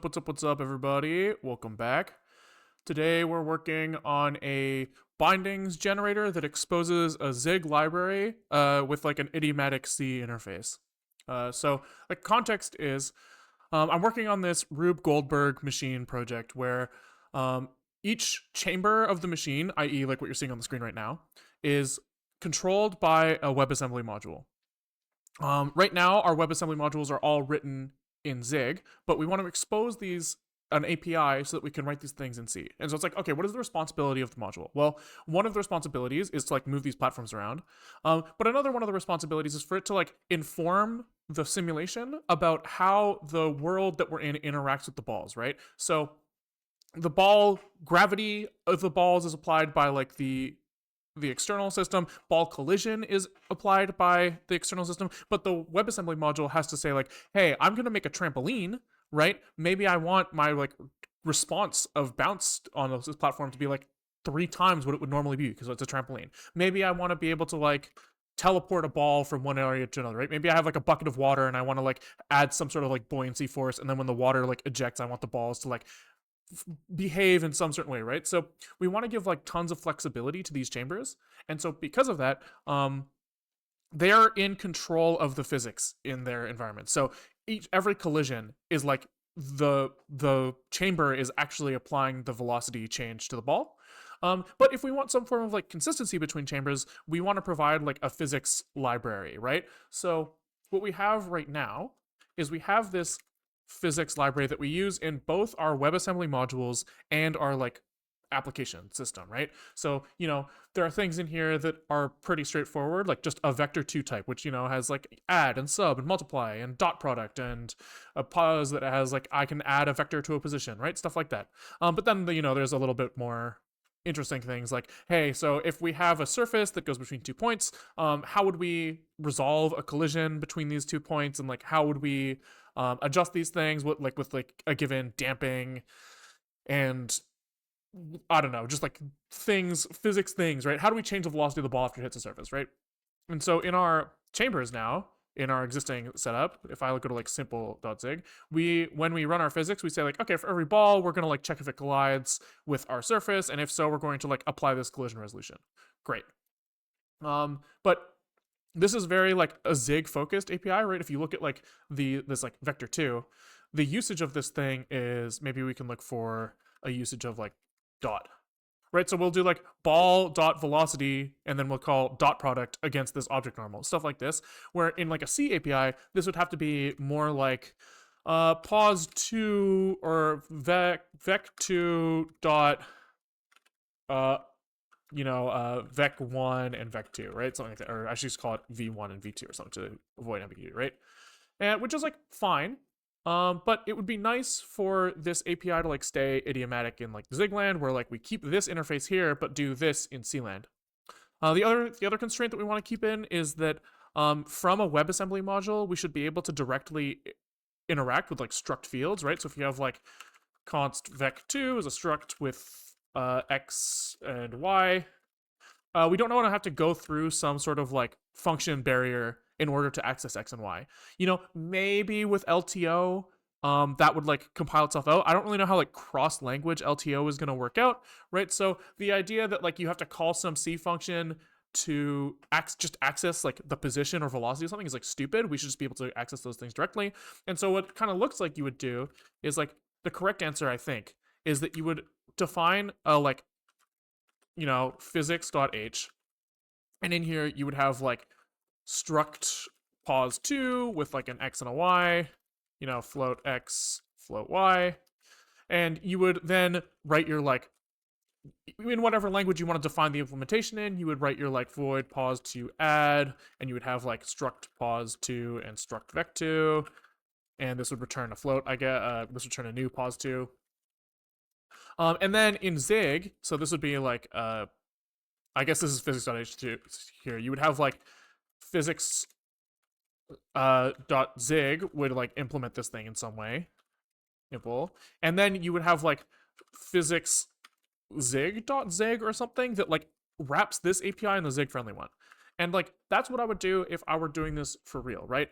What's up, everybody? Welcome back. Today we're working on a bindings generator that exposes a Zig library with like an idiomatic C interface. So, like, context is I'm working on this Rube Goldberg machine project where um, each chamber of the machine, i.e., like what you're seeing on the screen right now, is controlled by a WebAssembly module. Right now, our WebAssembly modules are all written in Zig, but we want to expose these an API so that we can write these things in C. And so it's like, okay, what is the responsibility of the module? Well, one of the responsibilities is to like move these platforms around, but another one of the responsibilities is for it to like inform the simulation about how the world that we're in interacts with the balls, right? So the ball gravity of the balls is applied by like the external system. Ball collision is applied by the external system, but the WebAssembly module has to say like, hey, I'm going to make a trampoline, right? Maybe I want my like response of bounce on this platform to be like 3 times what it would normally be because it's a trampoline. Maybe I want to be able to like teleport a ball from one area to another, right? Maybe I have like a bucket of water and I want to like add some sort of like buoyancy force, and then when the water like ejects, I want the balls to like behave in some certain way, right? So we want to give like tons of flexibility to these chambers, and so because of that, they are in control of the physics in their environment. So every collision is like the chamber is actually applying the velocity change to the ball. But if we want some form of like consistency between chambers, we want to provide like a physics library, right? So what we have right now is we have this physics library that we use in both our WebAssembly modules and our like application system, right? So, there are things in here that are pretty straightforward, like just a vector2 type, which, has like add and sub and multiply and dot product, and a pause that has like I can add a vector to a position, right? Stuff like that. But then, there's a little bit more interesting things like, hey, so if we have a surface that goes between 2 points, how would we resolve a collision between these 2 points, and like how would we adjust these things with like a given damping and I don't know, just like things, physics things, right? How do we change the velocity of the ball after it hits the surface, right? And so in our chambers now, in our existing setup, if I go to like simple.zig, when we run our physics, we say like, okay, for every ball, we're gonna like check if it collides with our surface, and if so, we're going to like apply this collision resolution. Great. But this is very like a Zig focused API, right? If you look at like this like vector2, the usage of this thing is, maybe we can look for a usage of like dot, right? So we'll do like ball dot velocity, and then we'll call dot product against this object normal, stuff like this. Where in like a C API, this would have to be more like pause two or vec2 dot vec1 and vec2, right? Something like that, or I should just call it v1 and v2 or something to avoid ambiguity, right? And which is like fine. But it would be nice for this API to like stay idiomatic in like Zigland, where like we keep this interface here, but do this in Cland. The other constraint that we want to keep in is that from a WebAssembly module, we should be able to directly interact with like struct fields, right? So if you have like const vec2 is a struct with x and y, we don't want to have to go through some sort of like function barrier in order to access X and Y. Maybe with LTO, that would like compile itself out. I don't really know how like cross language LTO is going to work out, right? So the idea that like you have to call some C function to just access like the position or velocity of something is like stupid. We should just be able to access those things directly. And so what kind of looks like you would do is like the correct answer, I think, is that you would define a like physics.h, and in here you would have like struct pause 2 with like an x and a y, float x, float y, and you would then write your like, in whatever language you want to define the implementation in, you would write your like void pause 2 add, and you would have like struct pause 2 and struct vec2, and this would return a float, I guess, this would return a new pause 2. And then in Zig, so this would be like, I guess this is physics.h2 here. You would have like physics dot zig would like implement this thing in some way, impl, and then you would have like physics zig dot zig or something that like wraps this API in the Zig friendly one. And like that's what I would do if I were doing this for real, right?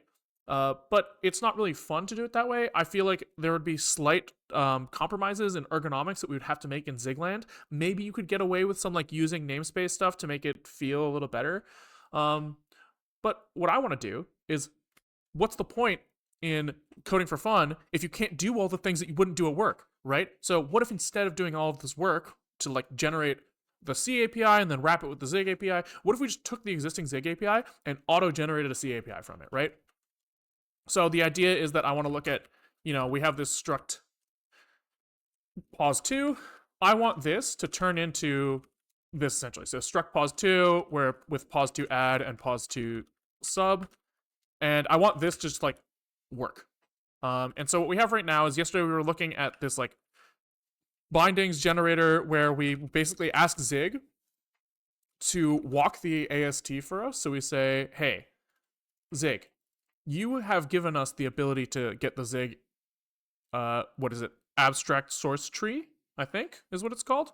But it's not really fun to do it that way. I feel like there would be slight compromises in ergonomics that we would have to make in Zigland. Maybe you could get away with some like using namespace stuff to make it feel a little better. But what I want to do is, what's the point in coding for fun if you can't do all the things that you wouldn't do at work, right? So what if instead of doing all of this work to like generate the C API and then wrap it with the Zig API, what if we just took the existing Zig API and auto-generated a C API from it, right? So the idea is that I want to look at, we have this struct pos2. I want this to turn into this essentially. So struct pos2, where with pos2 add and pos2 sub, and I want this to just like work. And so what we have right now is, yesterday we were looking at this like bindings generator where we basically ask Zig to walk the AST for us. So we say, hey, Zig, you have given us the ability to get the Zig, abstract source tree, I think is what it's called.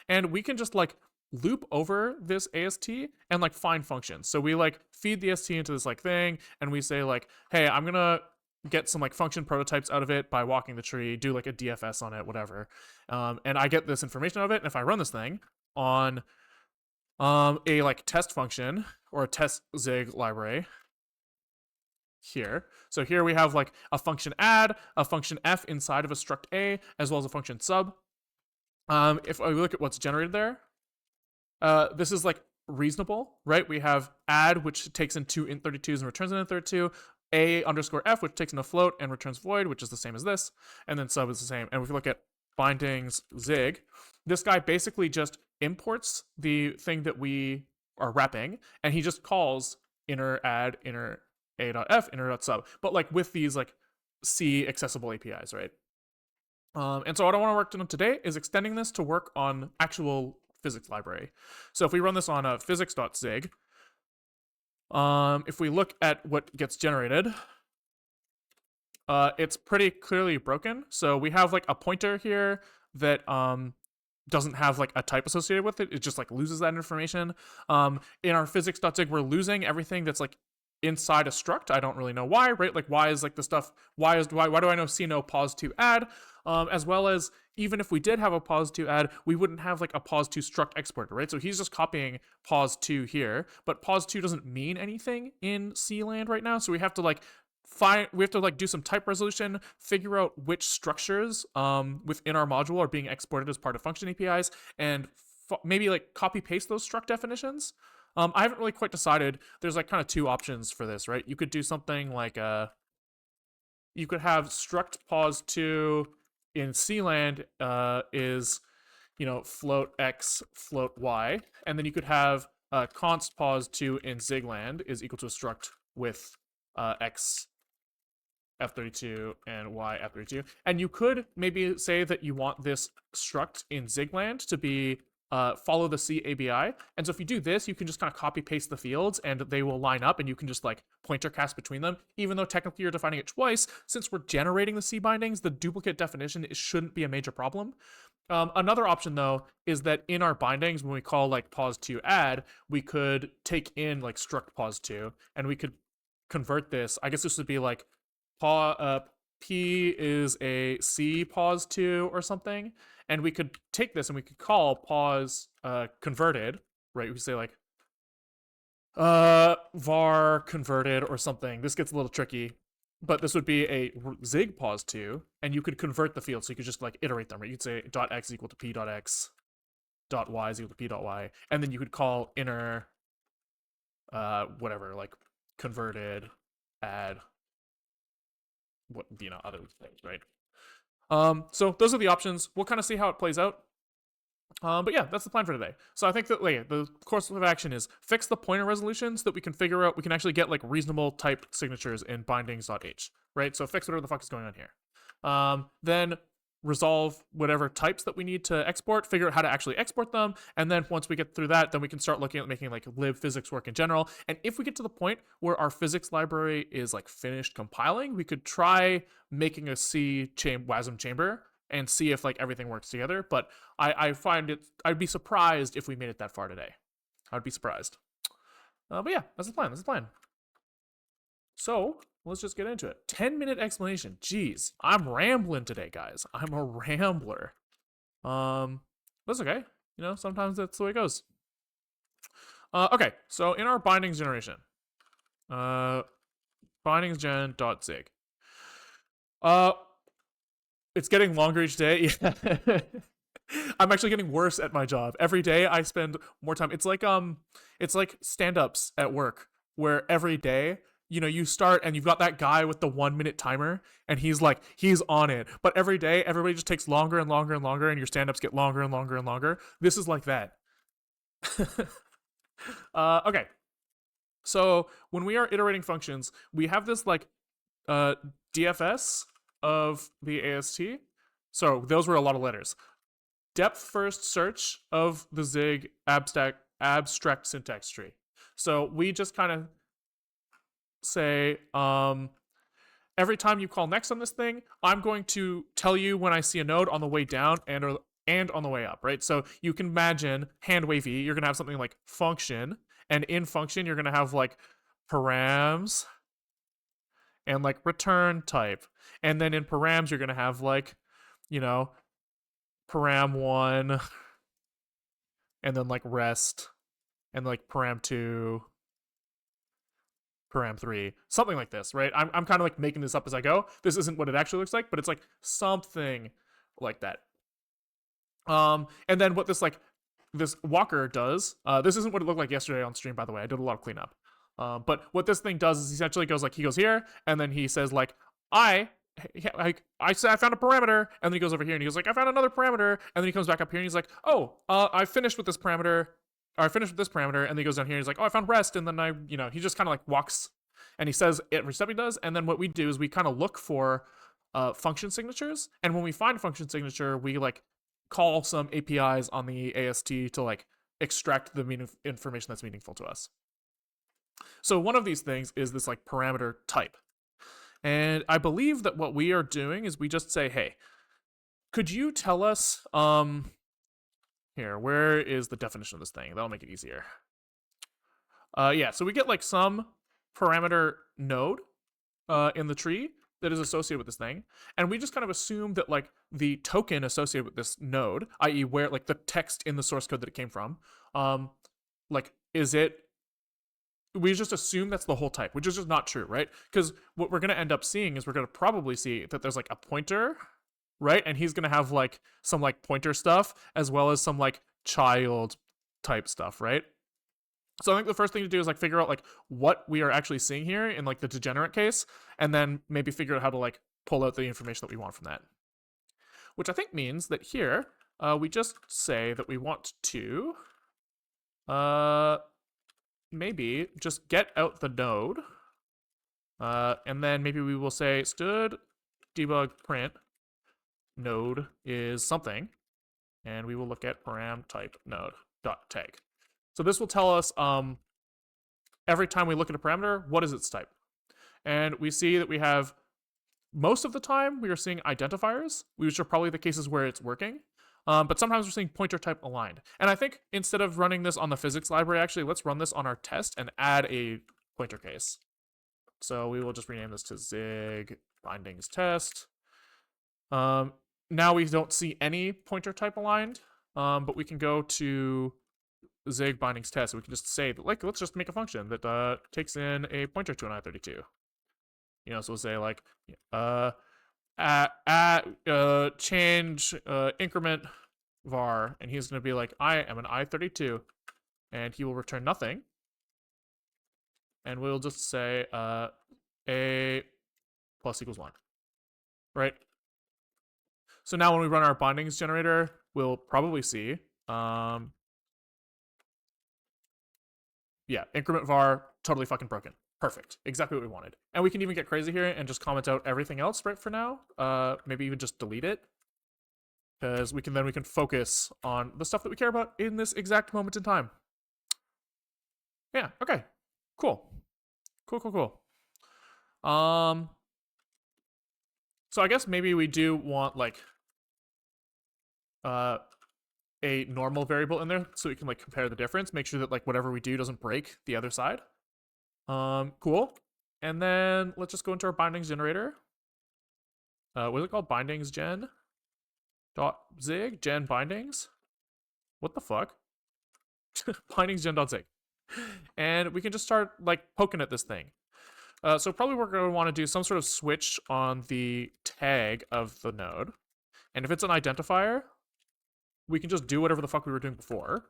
And we can just like loop over this AST and like find functions. So we like feed the ST into this like thing, and we say like, hey, I'm gonna get some like function prototypes out of it by walking the tree, do like a DFS on it, whatever. And I get this information out of it, and if I run this thing on a like test function or a test Zig library here. So here we have like a function add, a function f inside of a struct a, as well as a function sub. If I look at what's generated there, this is like reasonable, right? We have add, which takes in two int32s and returns an int32, a underscore f, which takes in a float and returns void, which is the same as this, and then sub is the same. And if we look at bindings Zig, this guy basically just imports the thing that we are wrapping, and he just calls inner add, inner a.f, inner.sub, but like with these like C accessible APIs, right? And so what I want to work on today is extending this to work on actual physics library. So if we run this on a physics.zig, if we look at what gets generated, it's pretty clearly broken. So we have like a pointer here that doesn't have like a type associated with it. It just like loses that information. In our physics.zig, we're losing everything that's like inside a struct. I don't really know why, right? Like why is like the stuff, why do I know C no pos2 add? As well as, even if we did have a pos2 add, we wouldn't have like a pos2 struct exporter, right? So he's just copying pos2 here, but pos2 doesn't mean anything in C land right now. So we have to like do some type resolution, figure out which structures within our module are being exported as part of function APIs, and maybe like copy paste those struct definitions. I haven't really quite decided. There's like kind of two options for this, right? You could do something like you could have struct pos2 in CLand is, float x, float y, and then you could have const pos2 in Zigland is equal to a struct with x f32 and y f32. And you could maybe say that you want this struct in Zigland to be follow the C ABI. And so if you do this, you can just kind of copy paste the fields and they will line up, and you can just like pointer cast between them, even though technically you're defining it twice. Since we're generating the C bindings, the duplicate definition shouldn't be a major problem. Another option though is that in our bindings, when we call like pos2 add, we could take in like struct pos2, and we could convert this. I guess this would be like p is a C pos2 or something, and we could take this and we could call pos converted, right? We say like var converted or something. This gets a little tricky, but this would be a Zig pos2, and you could convert the field, so you could just like iterate them, right? You'd say .x equal to p.x, .y is equal to p.y, and then you could call inner whatever, like converted, add, what, other things, right? So those are the options. We'll kind of see how it plays out. But yeah, that's the plan for today. So I think that the course of action is fix the pointer resolution so that we can figure out, we can actually get like reasonable type signatures in bindings.h, right? So fix whatever the fuck is going on here. Then resolve whatever types that we need to export, figure out how to actually export them, and then once we get through that, then we can start looking at making like lib physics work in general. And if we get to the point where our physics library is like finished compiling, we could try making a C WASM chamber and see if like everything works together. But I find it, I'd be surprised if we made it that far today. I'd be surprised. But yeah, that's the plan. So let's just get into it. 10-minute explanation. Jeez, I'm rambling today, guys. I'm a rambler. That's okay. You know, sometimes that's the way it goes. Okay, so in our bindings generation, bindingsgen.zig. It's getting longer each day. Yeah. I'm actually getting worse at my job. Every day I spend more time. It's like stand-ups at work where every day, you know, you start and you've got that guy with the 1 minute timer and he's on it. But every day everybody just takes longer and longer and longer and your stand-ups get longer and longer and longer. This is like that. Okay. So when we are iterating functions, we have this like DFS of the AST. So those were a lot of letters. Depth first search of the Zig abstract syntax tree. So we just kind of say, every time you call next on this thing, I'm going to tell you when I see a node on the way down and on the way up, right? So you can imagine hand wavy, you're gonna have something like function, and in function you're gonna have like params and like return type, and then in params you're gonna have like, you know, param1 and then like rest and like param2 param3, something like this, right? I'm kind of like making this up as I go. This isn't what it actually looks like, but it's like something like that. And then what this walker does, this isn't what it looked like yesterday on stream, by the way. I did a lot of cleanup. But what this thing does is essentially goes like, he goes here and then he says like, I found a parameter, and then he goes over here and he goes like, I found another parameter, and then he comes back up here and he's like, oh, I finished with this parameter, or I finished with this parameter, and then he goes down here and he's like, oh, I found rest, and then he just kind of like walks, and he says every step he does, and then what we do is we kind of look for function signatures, and when we find a function signature, we like call some APIs on the AST to like extract the information that's meaningful to us. So one of these things is this like parameter type. And I believe that what we are doing is we just say, hey, could you tell us, here, where is the definition of this thing? That'll make it easier. Yeah, so we get like some parameter node in the tree that is associated with this thing. And we just kind of assume that like the token associated with this node, i.e. where like the text in the source code that it came from, like is it, we just assume that's the whole type, which is just not true, right? Because what we're going to end up seeing is we're going to probably see that there's like a pointer, right? And he's going to have like some like pointer stuff as well as some like child type stuff, right? So I think the first thing to do is like figure out like what we are actually seeing here in like the degenerate case, and then maybe figure out how to like pull out the information that we want from that. Which I think means that here we just say that we want to maybe just get out the node, and then maybe we will say std debug print node is something, and we will look at param type node dot tag. So this will tell us every time we look at a parameter, what is its type? And we see that we have, most of the time, we are seeing identifiers, which are probably the cases where it's working. But sometimes we're seeing pointer type aligned. And I think instead of running this on the physics library, actually, let's run this on our test and add a pointer case. So we will just rename this to Zig bindings test. Now we don't see any pointer type aligned, but we can go to Zig bindings test. We can just say, like, let's just make a function that takes in a pointer to an I32. You know, so we'll say like, change increment var, and he's going to be like, I am an I32, and he will return nothing. And we'll just say a plus equals 1, right? So now when we run our bindings generator, we'll probably see, yeah, increment var, totally fucking broken. Perfect. Exactly what we wanted. And we can even get crazy here and just comment out everything else right for now. Maybe even just delete it. Because we can focus on the stuff that we care about in this exact moment in time. Yeah, okay. Cool. Cool. So I guess maybe we do want like a normal variable in there so we can like compare the difference, make sure that like whatever we do doesn't break the other side. Cool. And then let's just go into our bindings generator. What is it called? Bindings gen dot zig gen bindings. What the fuck? Bindings gen dot zig. And we can just start like poking at this thing. So probably we're going to want to do some sort of switch on the tag of the node. And if it's an identifier, we can just do whatever the fuck we were doing before.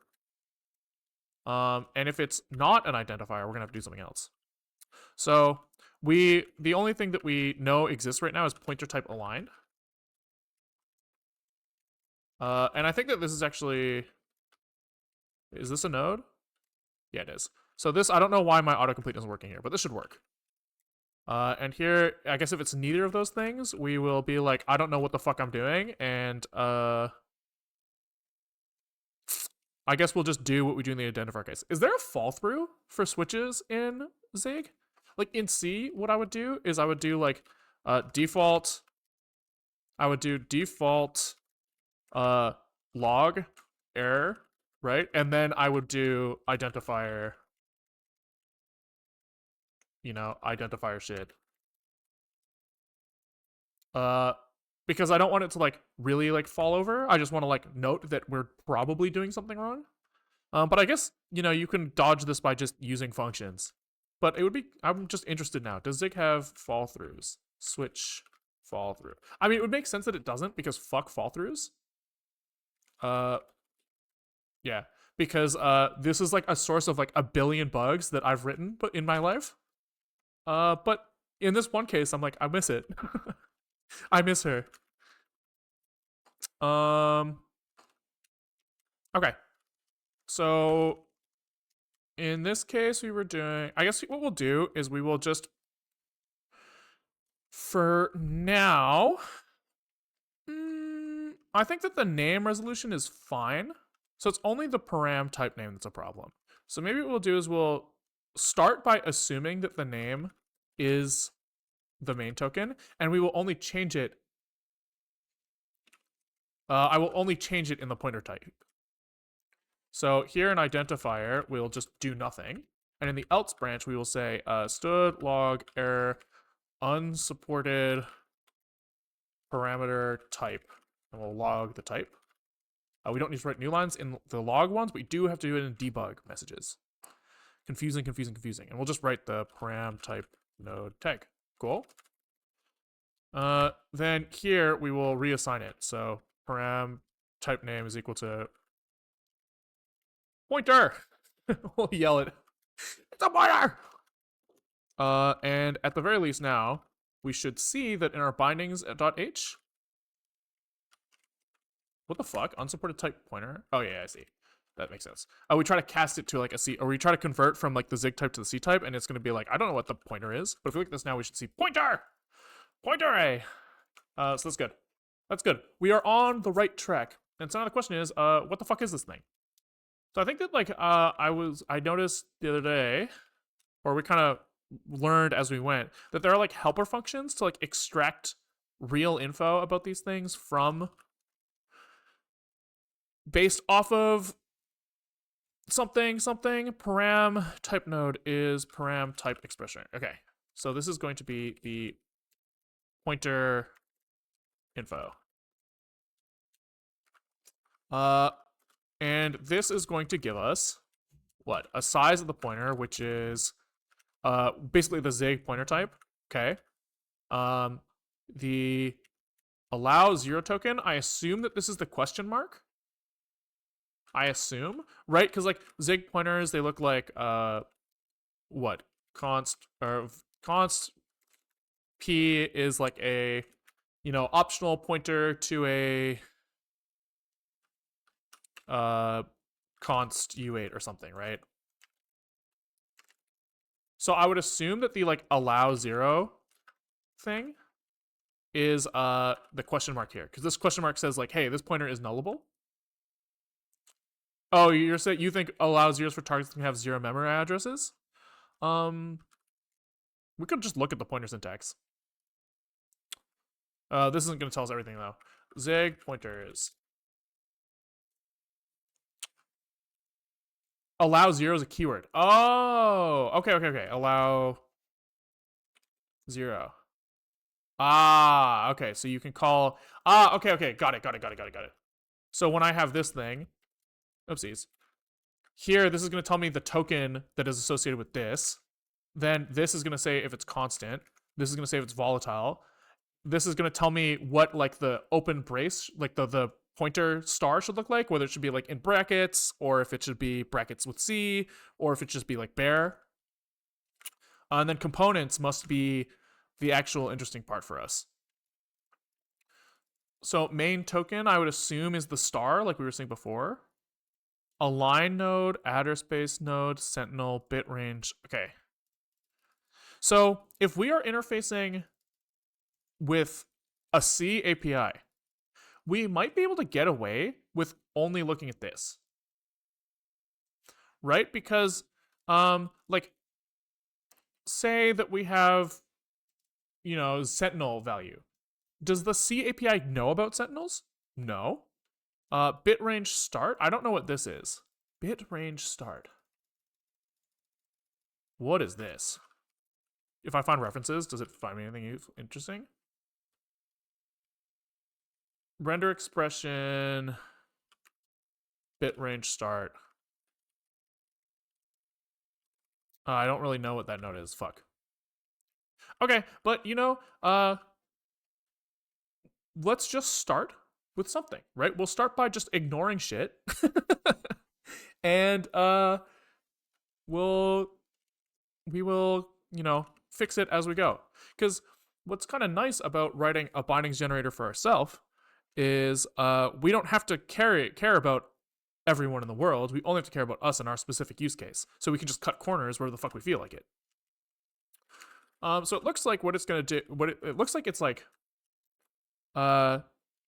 And if it's not an identifier, we're going to have to do something else. So the only thing that we know exists right now is pointer type aligned. And I think that this is actually, is this a node? Yeah, it is. So this, I don't know why my autocomplete isn't working here, but this should work. And here, I guess if it's neither of those things, we will be like, I don't know what the fuck I'm doing, and I guess we'll just do what we do in the identifier case. Is there a fall through for switches in Zig? Like in C, what I would do is I would do like default. I would do default log error, right? And then I would do identifier, identifier shit. Because I don't want it to like really like fall over. I just want to like note that we're probably doing something wrong. But I guess, you can dodge this by just using functions. But it would be, I'm just interested now. Does Zig have fall throughs? Switch fall through. I mean, it would make sense that it doesn't because fuck fall throughs. Yeah, because this is like a source of like a billion bugs that I've written in my life. But in this one case, I'm like, I miss it. I miss her. Okay. So in this case, we were doing, I guess what we'll do is we will just, for now, I think that the name resolution is fine. So it's only the param type name that's a problem. So maybe what we'll do is we'll start by assuming that the name is the main token, and we will only change it. I will only change it in the pointer type. So here in identifier, we'll just do nothing. And in the else branch, we will say stood log error unsupported parameter type. And we'll log the type. We don't need to write new lines in the log ones, but we do have to do it in debug messages. Confusing. And we'll just write the param type node tag. Cool. Then here we will reassign it. So param type name is equal to pointer. We'll yell it. It's a pointer. And at the very least now, we should see that in our bindings.h. What the fuck? Unsupported type pointer? Oh yeah, I see. That makes sense. We try to cast it to like a C, or we try to convert from like the Zig type to the C type, and it's going to be like, I don't know what the pointer is, but if we look at this now, we should see pointer! Pointer A! So that's good. That's good. We are on the right track. And so now the question is, what the fuck is this thing? So I think that like, I noticed the other day, or we kind of learned as we went, that there are like helper functions to like extract real info about these things from, based off of something param type node is param type expression. Okay, so this is going to be the pointer info. And this is going to give us what? A size of the pointer, which is basically the Zig pointer type. Okay. The allow zero token, I assume that this is the question mark. I assume, right? Because like Zig pointers, they look like what? Const p is like a optional pointer to a const u8 or something, right? So I would assume that the like allow zero thing is the question mark here, because this question mark says like, hey, this pointer is nullable. Oh, you're saying you think allow zeros for targets that can have zero memory addresses? We could just look at the pointer syntax. This isn't going to tell us everything though. Zig pointers. Allow zero is a keyword. Oh, okay. Allow 0. Okay. So you can call. Okay. Got it. So when I have this thing, oopsies. Here, this is going to tell me the token that is associated with this. Then this is going to say if it's constant. This is going to say if it's volatile. This is going to tell me what like the open brace, like the pointer star should look like, whether it should be like in brackets or if it should be brackets with C or if it should just be like bare. And then components must be the actual interesting part for us. So main token, I would assume, is the star, like we were saying before. Align node, address space node, sentinel, bit range. Okay. So if we are interfacing with a C API, we might be able to get away with only looking at this. Right? Because like say that we have sentinel value. Does the C API know about sentinels? No. Bit range start. I don't know what this is. Bit range start. What is this? If I find references, does it find me anything interesting? Render expression. Bit range start. I don't really know what that node is. Fuck. Okay, but let's just start with something, right? We'll start by just ignoring shit. And we will, fix it as we go. Because what's kind of nice about writing a bindings generator for ourselves is we don't have to care about everyone in the world. We only have to care about us and our specific use case. So we can just cut corners wherever the fuck we feel like it. So it looks like what it's gonna do. It looks like it's like,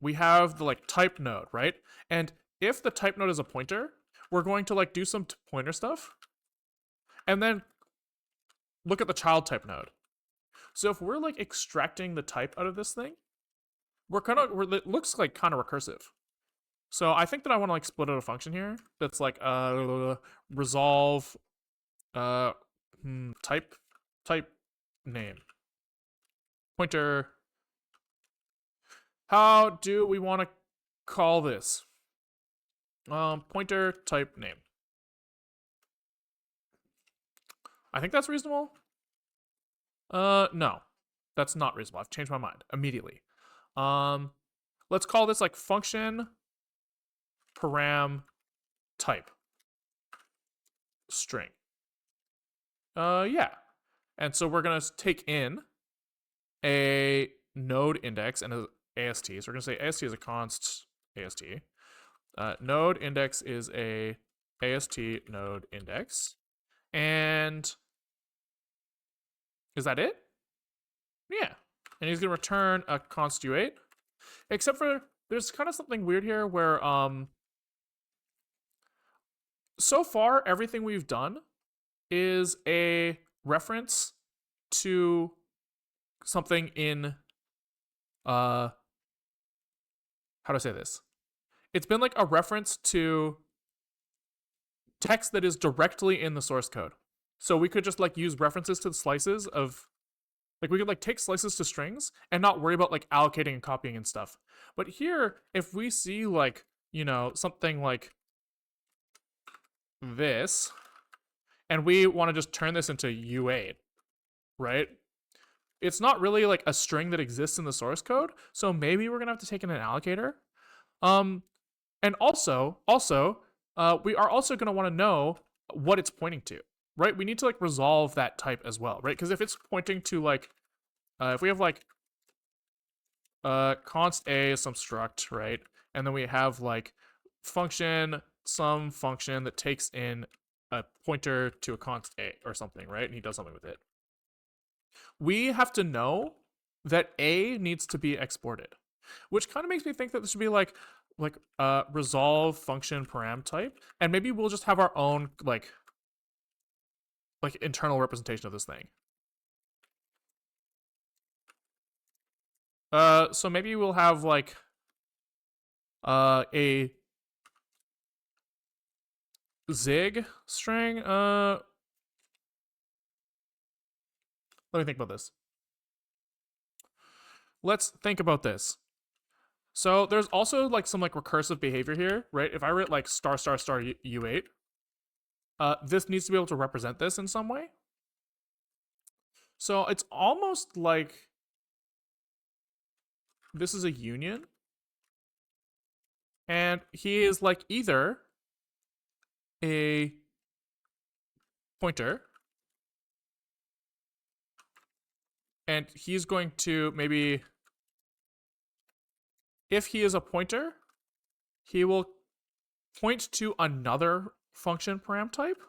we have the like type node, right? And if the type node is a pointer, we're going to like do some pointer stuff, and then look at the child type node. So if we're like extracting the type out of this thing, it looks like kind of recursive. So I think that I want to like split out a function here that's like resolve type name pointer. How do we want to call this? Pointer type name. I think that's reasonable. No, that's not reasonable. I've changed my mind immediately. Let's call this like function param type string. Yeah. And so we're gonna take in a node index and a AST. So we're gonna say AST is a const AST. Node index is a AST node index. And is that it? Yeah. And he's gonna return a const u8. Except for there's kind of something weird here where so far everything we've done is a reference to something in how do I say this? It's been like a reference to text that is directly in the source code. So we could just like use references to the slices of like we could like take slices to strings and not worry about like allocating and copying and stuff. But here, if we see like, something like this, and we want to just turn this into U8, right? It's not really like a string that exists in the source code, so maybe we're gonna have to take in an allocator. And also, we are also gonna want to know what it's pointing to, right? We need to like resolve that type as well, right? Because if it's pointing to like, if we have like const a some struct, right, and then we have like function some function that takes in a pointer to a const a or something, right, and he does something with it. We have to know that a needs to be exported, which kind of makes me think that this should be like resolve function param type, and maybe we'll just have our own like internal representation of this thing. So maybe we'll have like a zig string. Let me think about this. let's think about this. So there's also like some like recursive behavior here, right? If I write like star star star u8, this needs to be able to represent this in some way. So it's almost like this is a union, and he is like either a pointer, and he's going to maybe, if he is a pointer, he will point to another function param type,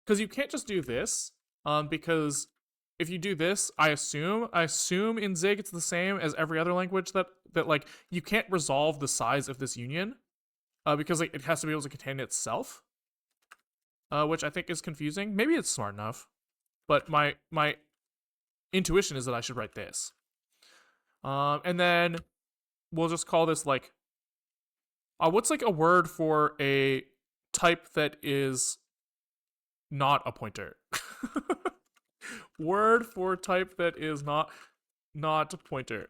because you can't just do this, because if you do this, I assume in Zig it's the same as every other language that like you can't resolve the size of this union, because like it has to be able to contain itself, which I think is confusing. Maybe it's smart enough, but my intuition is that I should write this, and then we'll just call this like, what's like a word for a type that is not a pointer? Word for type that is not a pointer.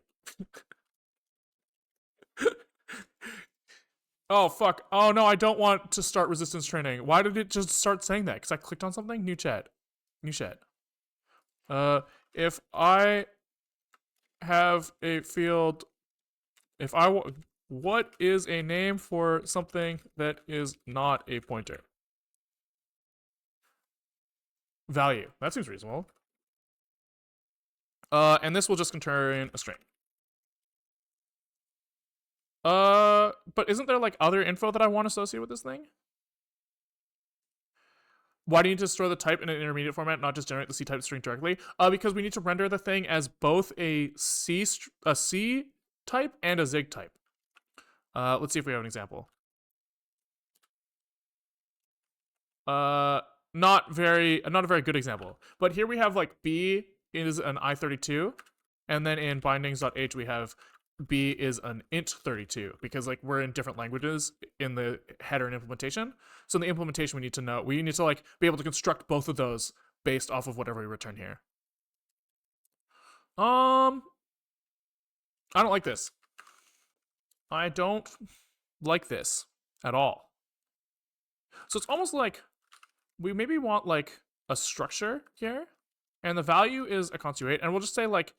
Oh fuck. Oh no, I don't want to start resistance training. Why did it just start saying that? Because I clicked on something? New chat. New chat. If I have a field, what is a name for something that is not a pointer? Value. That seems reasonable. And this will just return a string. But isn't there like other info that I want to associate with this thing? Why do you need to store the type in an intermediate format, not just generate the C type string directly? Because we need to render the thing as both a C type and a Zig type. Let's see if we have an example. Not a very good example. But here we have like B is an I32, and then in bindings.h we have B is an int32, because like we're in different languages in the header and implementation. So in the implementation we need to like be able to construct both of those based off of whatever we return here. I don't like this. I don't like this at all. So it's almost like we maybe want like a structure here, and the value is a const u8, and we'll just say like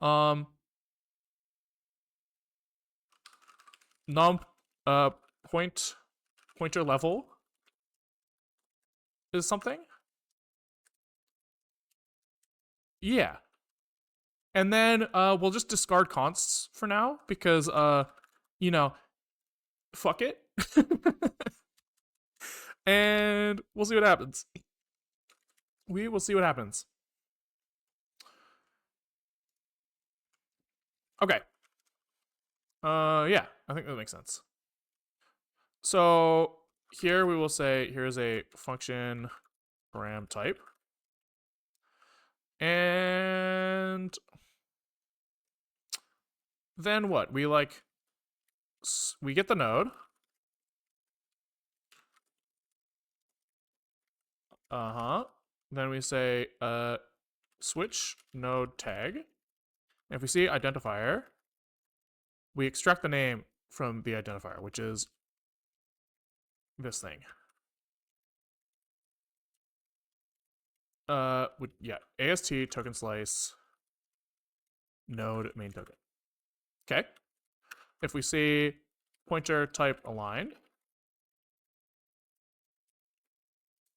num pointer level is something. Yeah. And then we'll just discard consts for now, because you know, fuck it. And we'll see what happens. We will see what happens. Okay. Yeah, I think that makes sense. So here we will say here's a function param type, and then what? We like we get the node. Then we say switch node tag. And if we see identifier, we extract the name from the identifier, which is this thing. Yeah, AST token slice node main token. Okay. If we see pointer type aligned,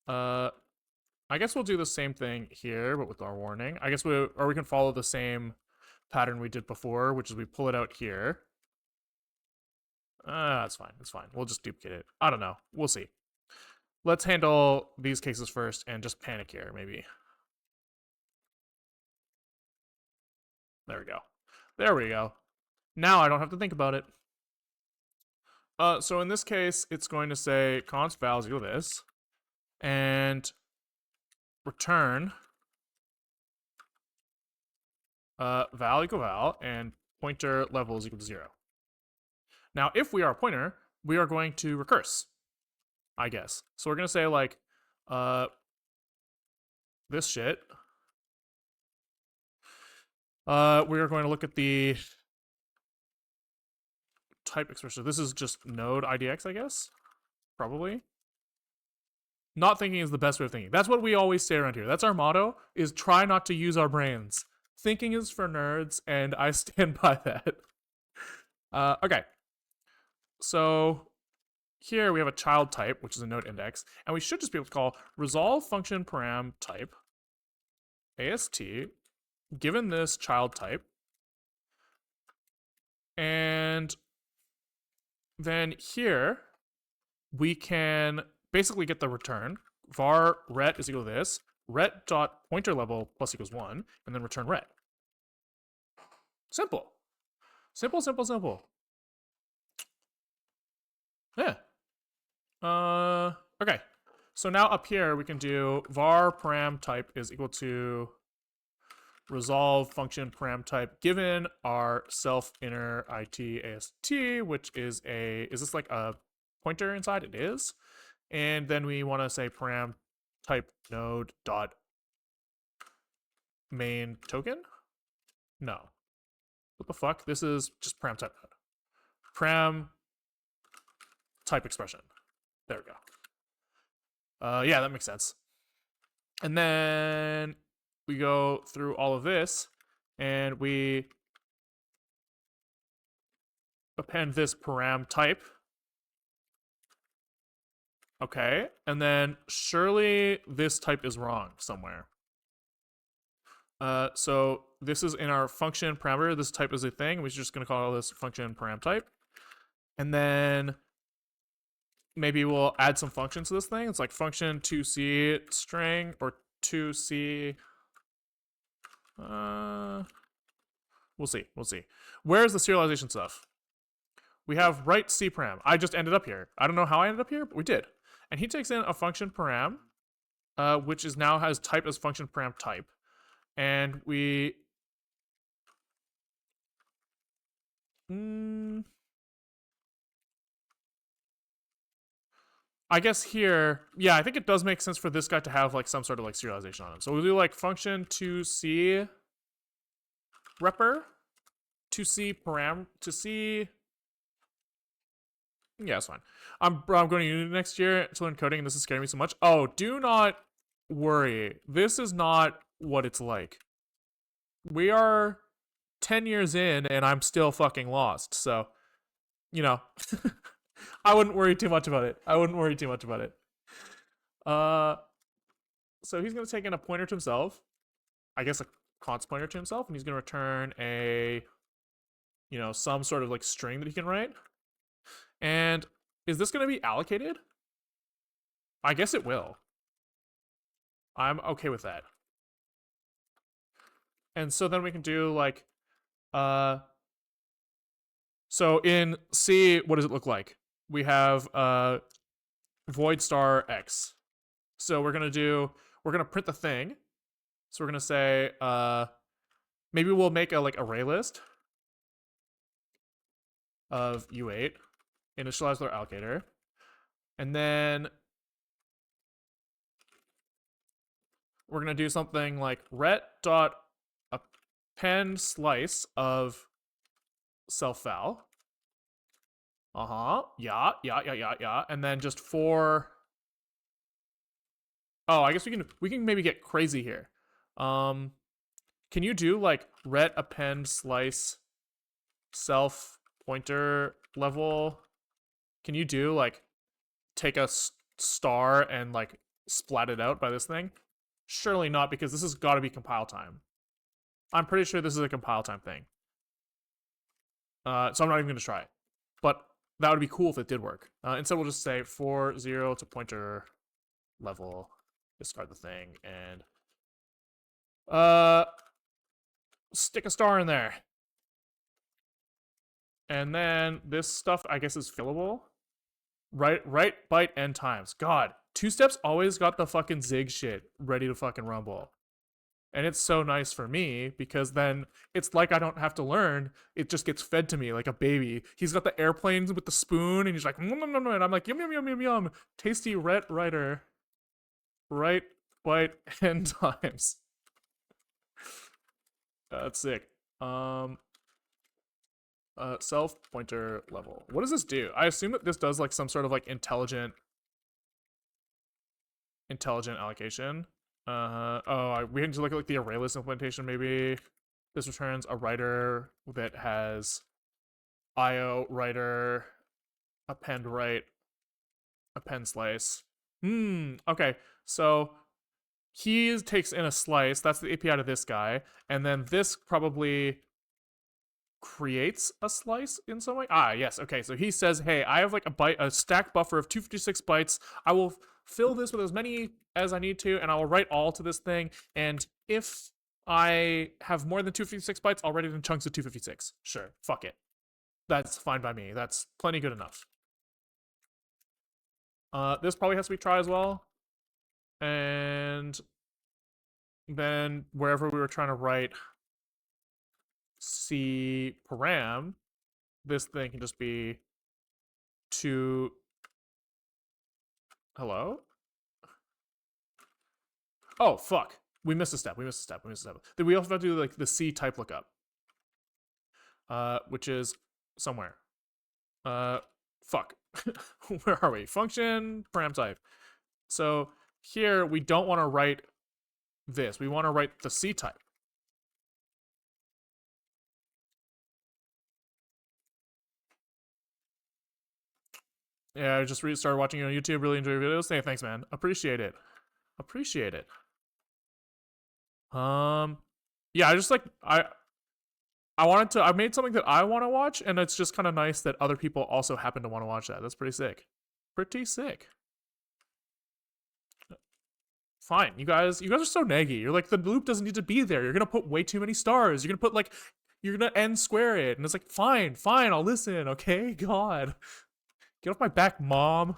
I guess we'll do the same thing here, but with our warning. I guess we can follow the same pattern we did before, which is we pull it out here. That's fine. It's fine. We'll just duplicate it. I don't know. We'll see. Let's handle these cases first and just panic here, maybe. There we go. There we go. Now I don't have to think about it. So in this case, it's going to say const value this, and return val equal val, and pointer level is equal to 0. Now, if we are a pointer, we are going to recurse, I guess. So we're going to say like this shit. We are going to look at the type expression. This is just node IDX, I guess. Probably. Not thinking is the best way of thinking. That's what we always say around here. That's our motto, is try not to use our brains. Thinking is for nerds, and I stand by that. Okay. So here we have a child type, which is a node index, and we should just be able to call resolve function param type AST given this child type, and then here we can basically get the return var ret is equal to this ret dot pointer level plus equals 1, and then return ret. Simple. Simple, simple, simple. Yeah. Okay. So now up here we can do var param type is equal to resolve function param type given our self inner it ast, which is is this like a pointer inside? It is. And then we want to say param type node dot main token. No. What the fuck? This is just param type node. Param type expression. There we go. Yeah, that makes sense. And then we go through all of this and we append this param type. Okay, and then surely this type is wrong somewhere. So this is in our function parameter. This type is a thing. We're just going to call this function param type. And then maybe we'll add some functions to this thing. It's like function 2c string or 2c. We'll see. We'll see. Where's the serialization stuff? We have write c param. I just ended up here. I don't know how I ended up here, but we did. And he takes in a function param, which is now has type as function param type. And we I guess here, yeah, I think it does make sense for this guy to have like some sort of like serialization on him. So we'll do like function 2c repr, 2c param, 2c. Yeah, it's fine. I'm going to uni next year to learn coding, and this is scaring me so much. Oh, do not worry. This is not what it's like. We are 10 years in, and I'm still fucking lost. So, you know, I wouldn't worry too much about it. So he's going to take in a pointer to himself. I guess a const pointer to himself, and he's going to return a, some sort of like string that he can write. And is this going to be allocated? I guess it will. I'm okay with that. And so then we can do like, so in C, what does it look like? We have void star x. So we're going to print the thing. So we're going to say, maybe we'll make a like array list of U8. Initialize our allocator, and then we're gonna do something like ret dot append slice of self val. Yeah, and then just for. Oh, I guess we can maybe get crazy here. Can you do like ret append slice self pointer level? Can you do like take a star and like splat it out by this thing? Surely not, because this has got to be compile time. I'm pretty sure this is a compile time thing. So I'm not even going to try it. But that would be cool if it did work. Instead, we'll just say for 0 to pointer level, discard the thing, and stick a star in there. And then this stuff, I guess, is fillable. Right, byte, end times. God, 2steps always got the fucking zig shit ready to fucking rumble. And it's so nice for me because then it's like I don't have to learn. It just gets fed to me like a baby. He's got the airplanes with the spoon and he's like, nom, nom, nom, and I'm like, yum, yum, yum, yum, yum. Tasty ret writer. Right, byte, end times. That's sick. self pointer level. What does this do? I assume that this does like some sort of like intelligent allocation. We need to look at like the array list implementation maybe. This returns a writer that has IO writer, append write, append slice. Okay. So he takes in a slice. That's the API to this guy, and then this probably creates a slice in some way. Yes. Okay. So he says, "Hey, I have like a stack buffer of 256 bytes. I will fill this with as many as I need to, and I will write all to this thing. And if I have more than 256 bytes, I'll write it in chunks of 256. Sure. Fuck it. That's fine by me. That's plenty good enough." This probably has to be try as well. And then wherever we were trying to write C param, this thing can just be to hello? Oh, fuck. We missed a step. Then we also have to do like the C type lookup. Which is somewhere. Fuck. Where are we? Function, param type. So here we don't want to write this. We want to write the C type. Yeah, I just started watching you on YouTube. Really enjoy your videos. Hey, thanks, man. Appreciate it. Yeah, I made something that I want to watch, and it's just kind of nice that other people also happen to want to watch that. That's pretty sick. Fine, you guys are so naggy. You're like, the loop doesn't need to be there. You're gonna put way too many stars. You're gonna n square it, and it's like, fine, I'll listen. Okay, God, get off my back, mom.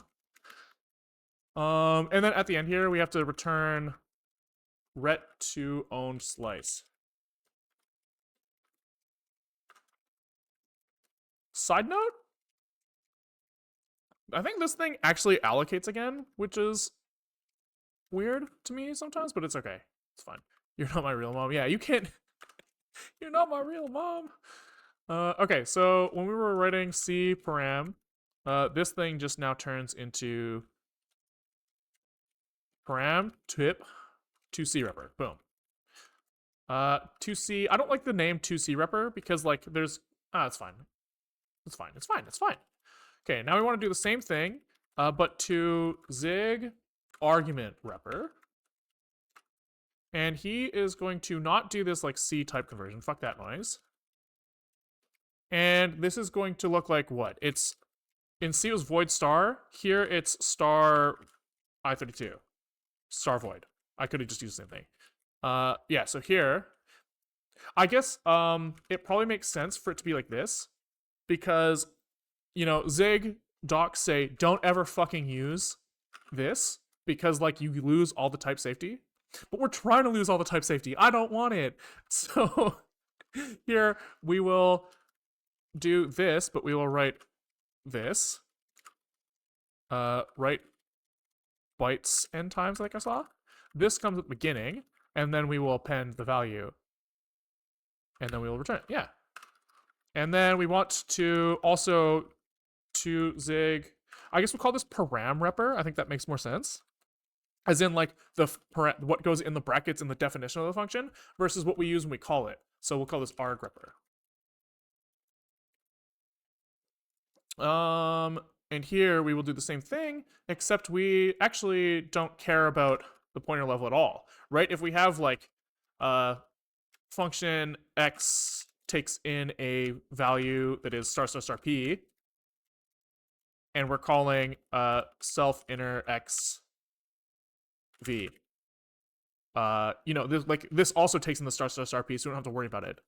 And then at the end here, we have to return ret to owned slice. Side note, I think this thing actually allocates again, which is weird to me sometimes, but it's okay. It's fine. You're not my real mom. Yeah, you can't. You're not my real mom. Okay, so when we were writing C param, this thing just now turns into param tip 2C repper. Boom. 2C. I don't like the name 2C repper because like there's it's fine. It's fine. Okay, now we want to do the same thing, but to Zig argument repper. And he is going to not do this like C type conversion. Fuck that noise. And this is going to look like what? It's in C it was void star. Here it's star I32. Star void. I could have just used the same thing. Yeah, so here I guess it probably makes sense for it to be like this because Zig docs say don't ever fucking use this because like you lose all the type safety. But we're trying to lose all the type safety. I don't want it. So here we will do this, but we will write this. Write bytes n times like I saw. This comes at the beginning, and then we will append the value. And then we will return it. Yeah. And then we want to also to Zig, I guess we'll call this param repper. I think that makes more sense. As in like what goes in the brackets in the definition of the function versus what we use when we call it. So we'll call this arg repper. And here we will do the same thing, except we actually don't care about the pointer level at all, right? If we have like function x takes in a value that is star star star p, and we're calling self inner x v. This also takes in the star star star p, so we don't have to worry about it.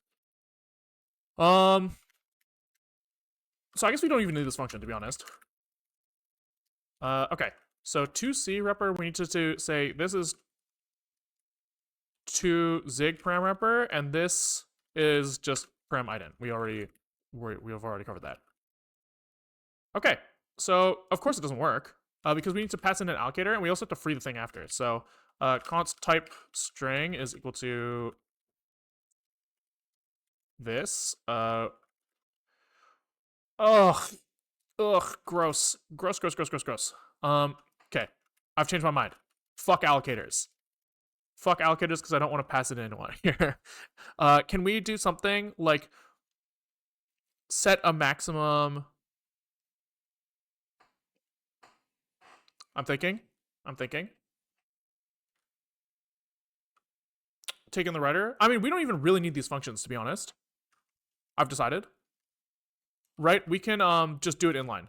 So I guess we don't even need this function, to be honest. Okay, so to C repper, we need to say this is to Zig param repper, and this is just param ident. We have already covered that. Okay, so of course it doesn't work because we need to pass in an allocator, and we also have to free the thing after. So const type string is equal to this. Ugh. Ugh. Gross. Gross, gross, gross, gross, gross. Okay. I've changed my mind. Fuck allocators. Fuck allocators because I don't want to pass it in here. Can we do something like set a maximum? I'm thinking. I'm thinking. Taking the writer. I mean, we don't even really need these functions, to be honest. I've decided. Right? We can just do it inline.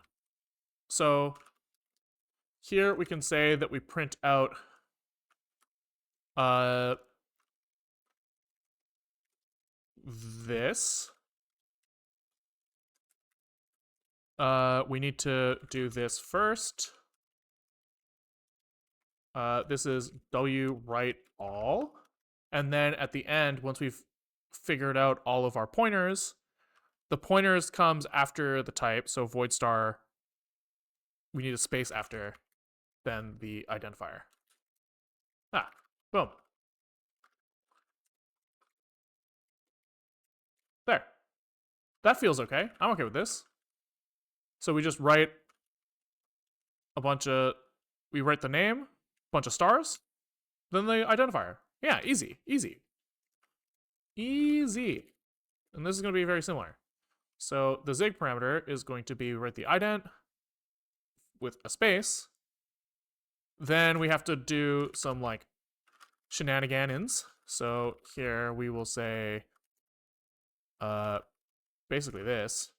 So here we can say that we print out this. We need to do this first. This is w write all. And then at the end, once we've figured out all of our pointers, the pointers comes after the type. So void star, we need a space after, then the identifier. Ah, boom. There. That feels okay. I'm okay with this. So we just write a bunch of, we write the name, bunch of stars, then the identifier. Yeah, easy, easy. Easy. And this is going to be very similar. So the zig parameter is going to be write the ident with a space. Then we have to do some like shenanigans. So here we will say basically this.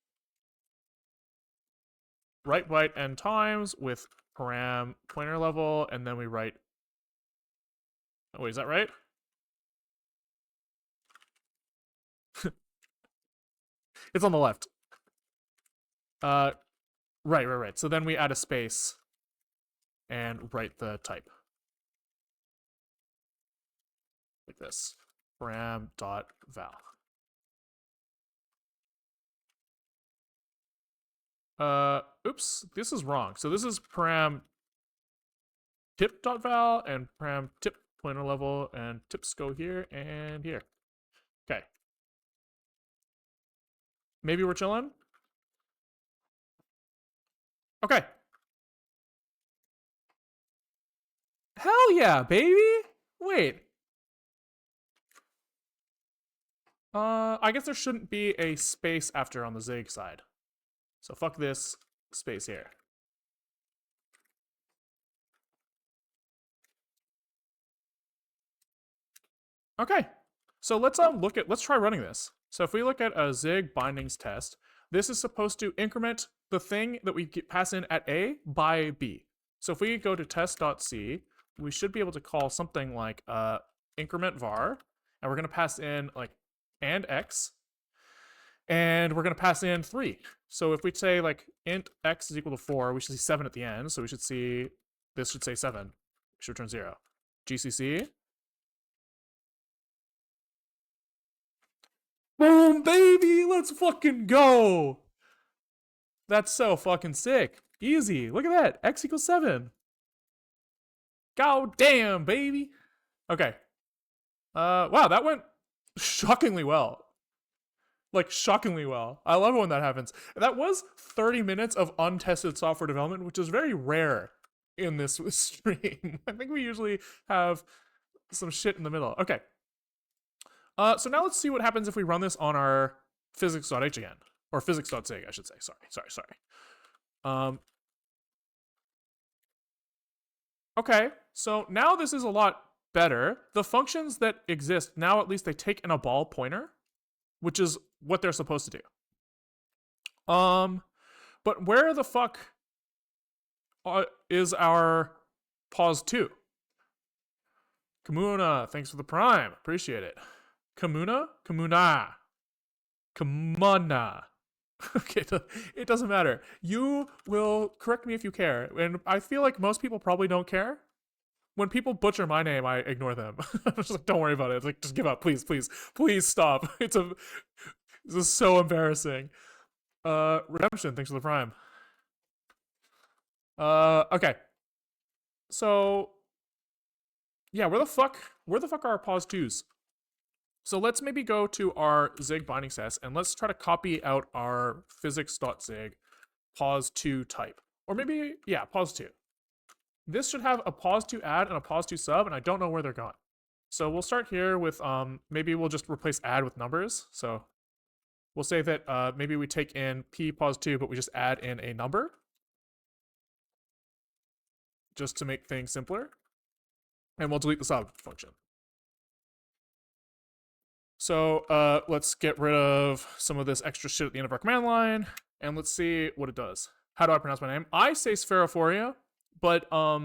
Write byte n times with param pointer level, and then we write. Oh, wait, is that right? It's on the left. Right. So then we add a space and write the type. Like this. Param dot val. Oops, this is wrong. So this is param tip dot val and param tip pointer level, and tips go here and here. Okay. Maybe we're chilling? Okay. Hell yeah, baby! Wait. I guess there shouldn't be a space after on the zig side. So fuck this space here. Okay. So let's let's try running this. So if we look at a zig bindings test, this is supposed to increment the thing that we pass in at A by B. So if we go to test.c, we should be able to call something like increment var, and we're going to pass in like and x, and we're going to pass in 3. So if we say like int x is equal to 4, we should see 7 at the end. So we should see, this should say 7. It should return 0. GCC. Boom, baby! Let's fucking go! That's so fucking sick. Easy. Look at that. X equals 7. God damn, baby. Okay. Wow, that went shockingly well. Like, shockingly well. I love it when that happens. That was 30 minutes of untested software development, which is very rare in this stream. I think we usually have some shit in the middle. Okay. So now let's see what happens if we run this on our physics.h again. Or physics.zig, I should say. Sorry. Okay, so now this is a lot better. The functions that exist, now at least they take in a ball pointer, which is what they're supposed to do. But where the fuck is our pause 2? Kamuna, thanks for the prime. Appreciate it. Kamuna? Kamuna. Okay, it doesn't matter. You will correct me if you care. And I feel like most people probably don't care. When people butcher my name, I ignore them. I'm just like, don't worry about it. It's like, just give up. Please stop. This is so embarrassing. Redemption, thanks for the prime. Okay. So, yeah, where the fuck are our pause 2s? So let's maybe go to our zig binding sets and let's try to copy out our physics.zig pos2 type. Or maybe, yeah, pos2. This should have a pos2 add and a pos2 sub, and I don't know where they're going. So we'll start here with, maybe we'll just replace add with numbers. So we'll say that maybe we take in p pos2, but we just add in a number just to make things simpler. And we'll delete the sub function. So let's get rid of some of this extra shit at the end of our command line, and let's see what it does. How do I pronounce my name? I say Spherophoria, but I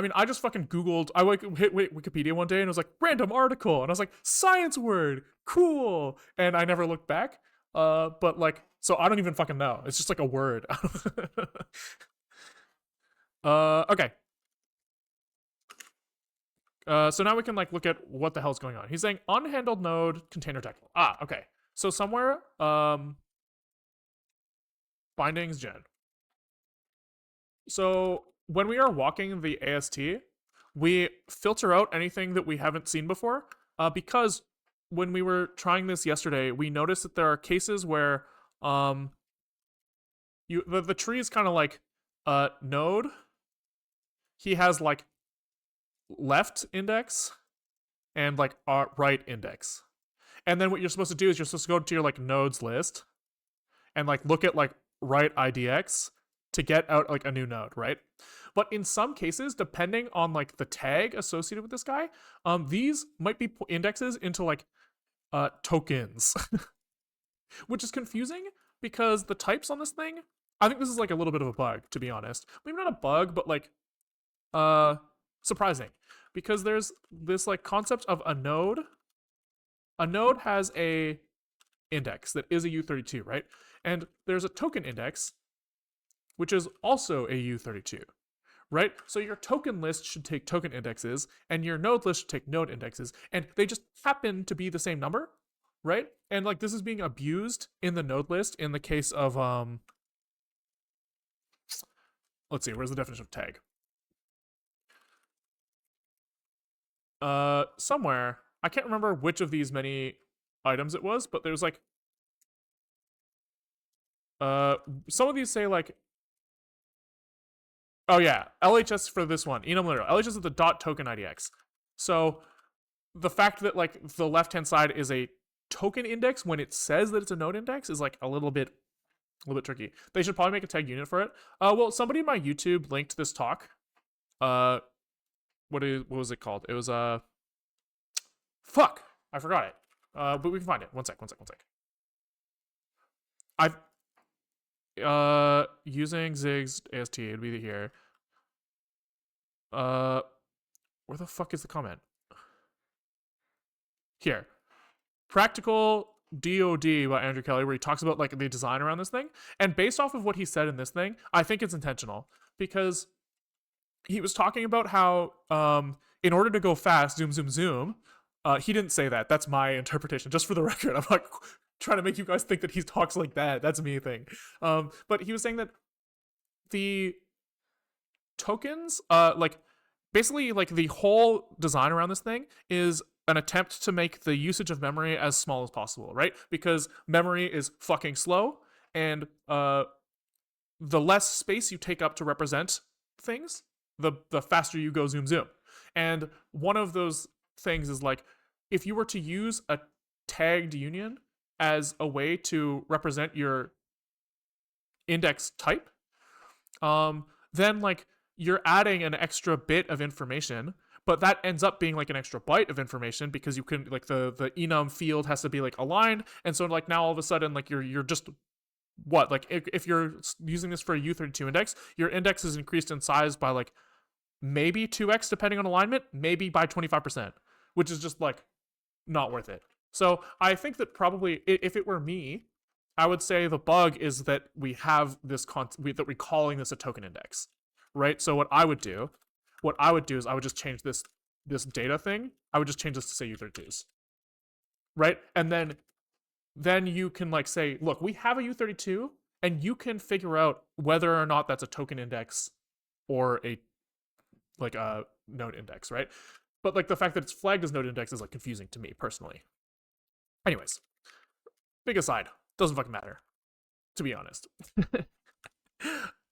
mean, I just fucking Googled, I hit Wikipedia one day and it was like, random article, and I was like, science word, cool, and I never looked back. But like, so I don't even fucking know. It's just like a word. Okay. So now we can like look at what the hell's going on. He's saying unhandled node container technical. Ah, okay. So somewhere, bindings gen. So when we are walking the AST, we filter out anything that we haven't seen before, because when we were trying this yesterday, we noticed that there are cases where the tree is kind of like node. He has like left index and like right index. And then what you're supposed to do is you're supposed to go to your like nodes list and like look at like right IDX to get out like a new node, right? But in some cases, depending on like the tag associated with this guy, these might be indexes into like tokens, which is confusing because the types on this thing, I think this is like a little bit of a bug, to be honest. Maybe not a bug, but like surprising, because there's this like concept of a node. A node has a index that is a U32, right? And there's a token index, which is also a U32, right? So your token list should take token indexes, and your node list should take node indexes, and they just happen to be the same number, right? And like this is being abused in the node list in the case of let's see, where's the definition of tag? Somewhere. I can't remember which of these many items it was, but there's like some of these say like, oh yeah, LHS for this one, enum literal. LHS is the dot token IDX. So the fact that like the left hand side is a token index when it says that it's a node index is like a little bit tricky. They should probably make a tag unit for it. Well, somebody in my YouTube linked this talk. What was it called? It was fuck, I forgot it. But we can find it. One sec. I've using Zig's AST, it'd be here. Where the fuck is the comment? Here. Practical DOD by Andrew Kelly, where he talks about like the design around this thing. And based off of what he said in this thing, I think it's intentional, because he was talking about how in order to go fast, zoom, zoom, zoom. He didn't say that. That's my interpretation, just for the record. I'm not trying to make you guys think that he talks like that. That's me thing. But he was saying that the tokens, like basically like the whole design around this thing is an attempt to make the usage of memory as small as possible, right? Because memory is fucking slow, and the less space you take up to represent things, the faster you go zoom zoom. And one of those things is like, if you were to use a tagged union as a way to represent your index type, then like you're adding an extra bit of information, but that ends up being like an extra byte of information, because you can like the enum field has to be like aligned, and so like now all of a sudden like you're just what, like if you're using this for a U32 index, your index is increased in size by like maybe 2x depending on alignment, maybe by 25%, which is just like not worth it. So I think that probably if it were me, I would say the bug is that we have this that we're calling this a token index, right? So what I would do is I would just change this data thing. I would just change this to say U32s, right? And then you can like say, look, we have a U32, and you can figure out whether or not that's a token index or a like a node index, right? But like the fact that it's flagged as node index is like confusing to me personally. Anyways, big aside, doesn't fucking matter, to be honest.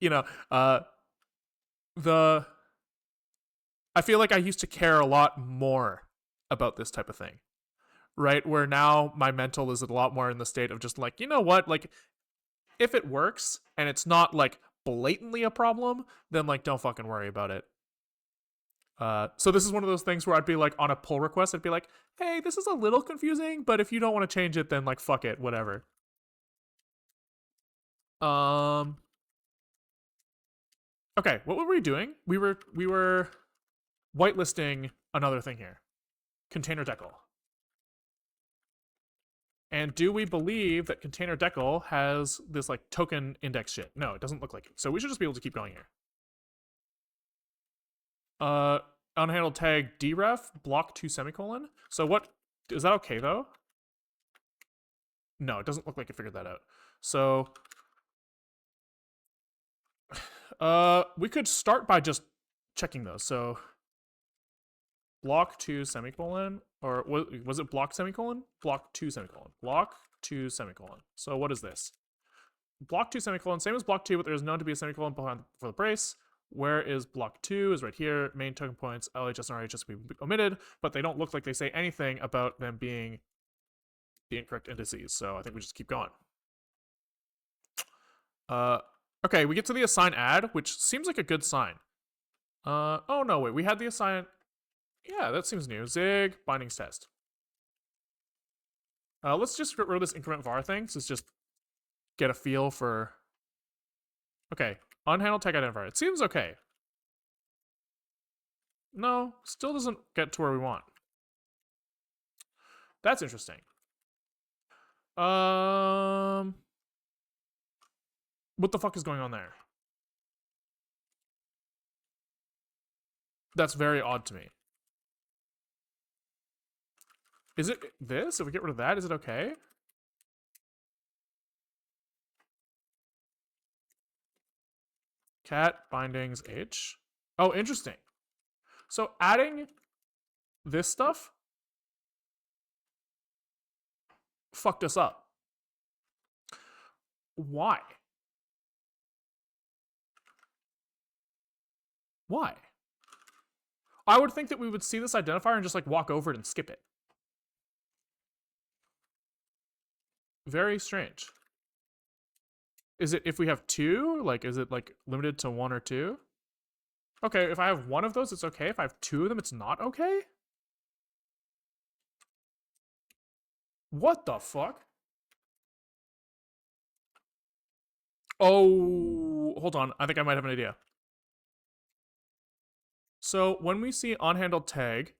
You know, the I feel like I used to care a lot more about this type of thing, right? Where now my mental is a lot more in the state of just like, you know what, like if it works and it's not like blatantly a problem, then like don't fucking worry about it. So this is one of those things where I'd be like on a pull request, I'd be like, hey, this is a little confusing, but if you don't want to change it, then like fuck it, whatever. Um. Okay, what were we doing? We were whitelisting another thing here, container decal. And do we believe that container decal has this like token index shit? No, it doesn't look like it. So we should just be able to keep going here. Unhandled tag deref block 2 semicolon. So what is that okay though? No, it doesn't look like it figured that out. So we could start by just checking those. So block 2 semicolon, or was it block semicolon? Block 2 semicolon. Block 2 semicolon. So what is this? Block 2 semicolon, same as block 2, but there is known to be a semicolon behind for the brace. Where is block 2 is right here. Main token points, LHS and RHS will be omitted, but they don't look like they say anything about them being the incorrect indices. So I think we just keep going. Okay, we get to the assign add, which seems like a good sign. Oh no, wait, we had the assign. Yeah, that seems new. Zig, bindings test. Let's just get rid of this increment var thing. So let's just get a feel for. Okay, unhandled tag identifier. It seems okay. No, still doesn't get to where we want. That's interesting. What the fuck is going on there? That's very odd to me. Is it this? If we get rid of that, is it okay? Cat bindings H. Oh, interesting. So adding this stuff fucked us up. Why? Why? I would think that we would see this identifier and just like walk over it and skip it. Very strange. Is it if we have 2? Like, is it like limited to 1 or 2? Okay, if I have 1 of those, it's okay. If I have 2 of them, it's not okay? What the fuck? Oh, hold on. I think I might have an idea. So when we see unhandled tag,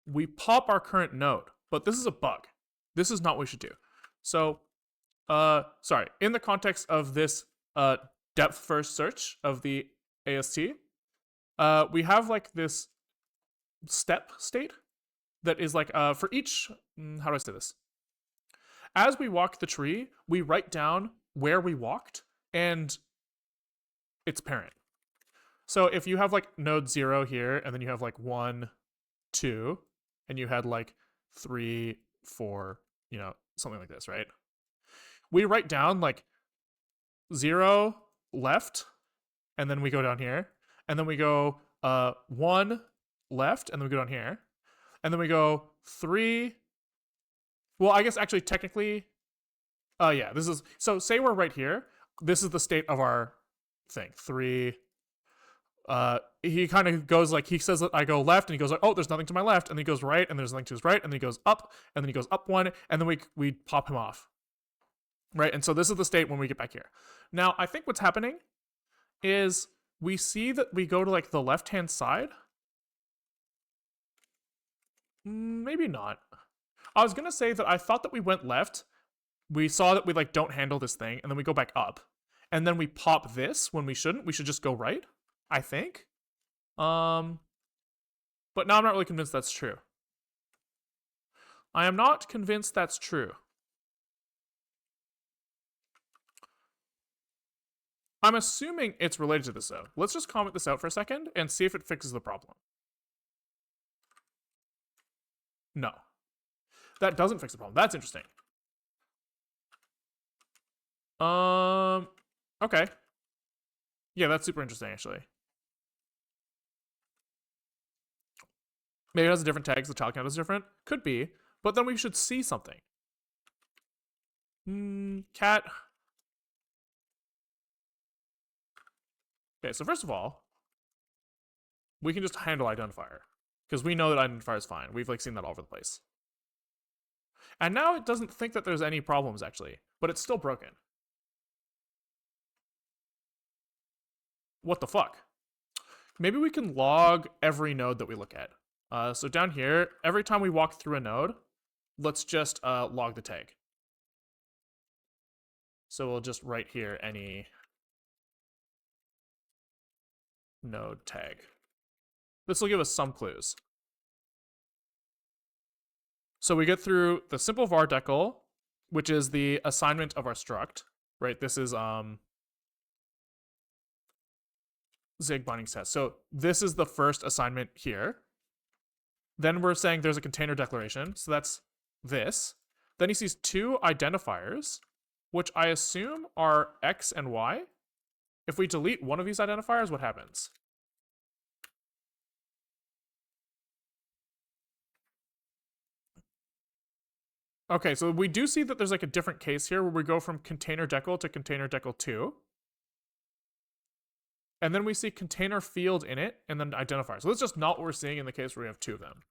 we pop our current node, but this is a bug. This is not what we should do. So, sorry, in the context of this depth first search of the AST, we have like this step state that is like for each, how do I say this? As we walk the tree, we write down where we walked and its parent. So if you have like node 0 here, and then you have like 1, 2, and you had like 3, 4, you know, something like this, right? We write down like 0 left, and then we go down here, and then we go 1 left, and then we go down here, and then we go 3. Well, I guess actually technically, yeah, this is, so say we're right here. This is the state of our thing. 3. He kind of goes like, he says that I go left, and he goes like, oh, there's nothing to my left, and then he goes right, and there's nothing to his right, and then he goes up, and then he goes up 1, and then we pop him off. Right, and so this is the state when we get back here. Now, I think what's happening is we see that we go to like the left-hand side. Maybe not. I was gonna say that I thought that we went left. We saw that we like don't handle this thing, and then we go back up, and then we pop this when we shouldn't. We should just go right, I think. But now I'm not really convinced that's true. I am not convinced that's true. I'm assuming it's related to this though. Let's just comment this out for a second and see if it fixes the problem. No. That doesn't fix the problem. That's interesting. Okay. Yeah, that's super interesting, actually. Maybe it has a different tag because the child count is different. Could be. But then we should see something. Cat. Okay, so first of all, we can just handle identifier. Because we know that identifier is fine. We've like seen that all over the place. And now it doesn't think that there's any problems, actually. But it's still broken. What the fuck? Maybe we can log every node that we look at. So down here, every time we walk through a node, let's just log the tag. So we'll just write here any node tag. This will give us some clues. So we get through the simple var decal, which is the assignment of our struct, right? This is Zig bindings test. So this is the first assignment here. Then we're saying there's a container declaration. So that's this. Then he sees two identifiers, which I assume are X and Y. If we delete one of these identifiers, what happens? Okay, so we do see that there's like a different case here where we go from container decal to container decal 2. And then we see container field in it and then identifier. So that's just not what we're seeing in the case where we have two of them.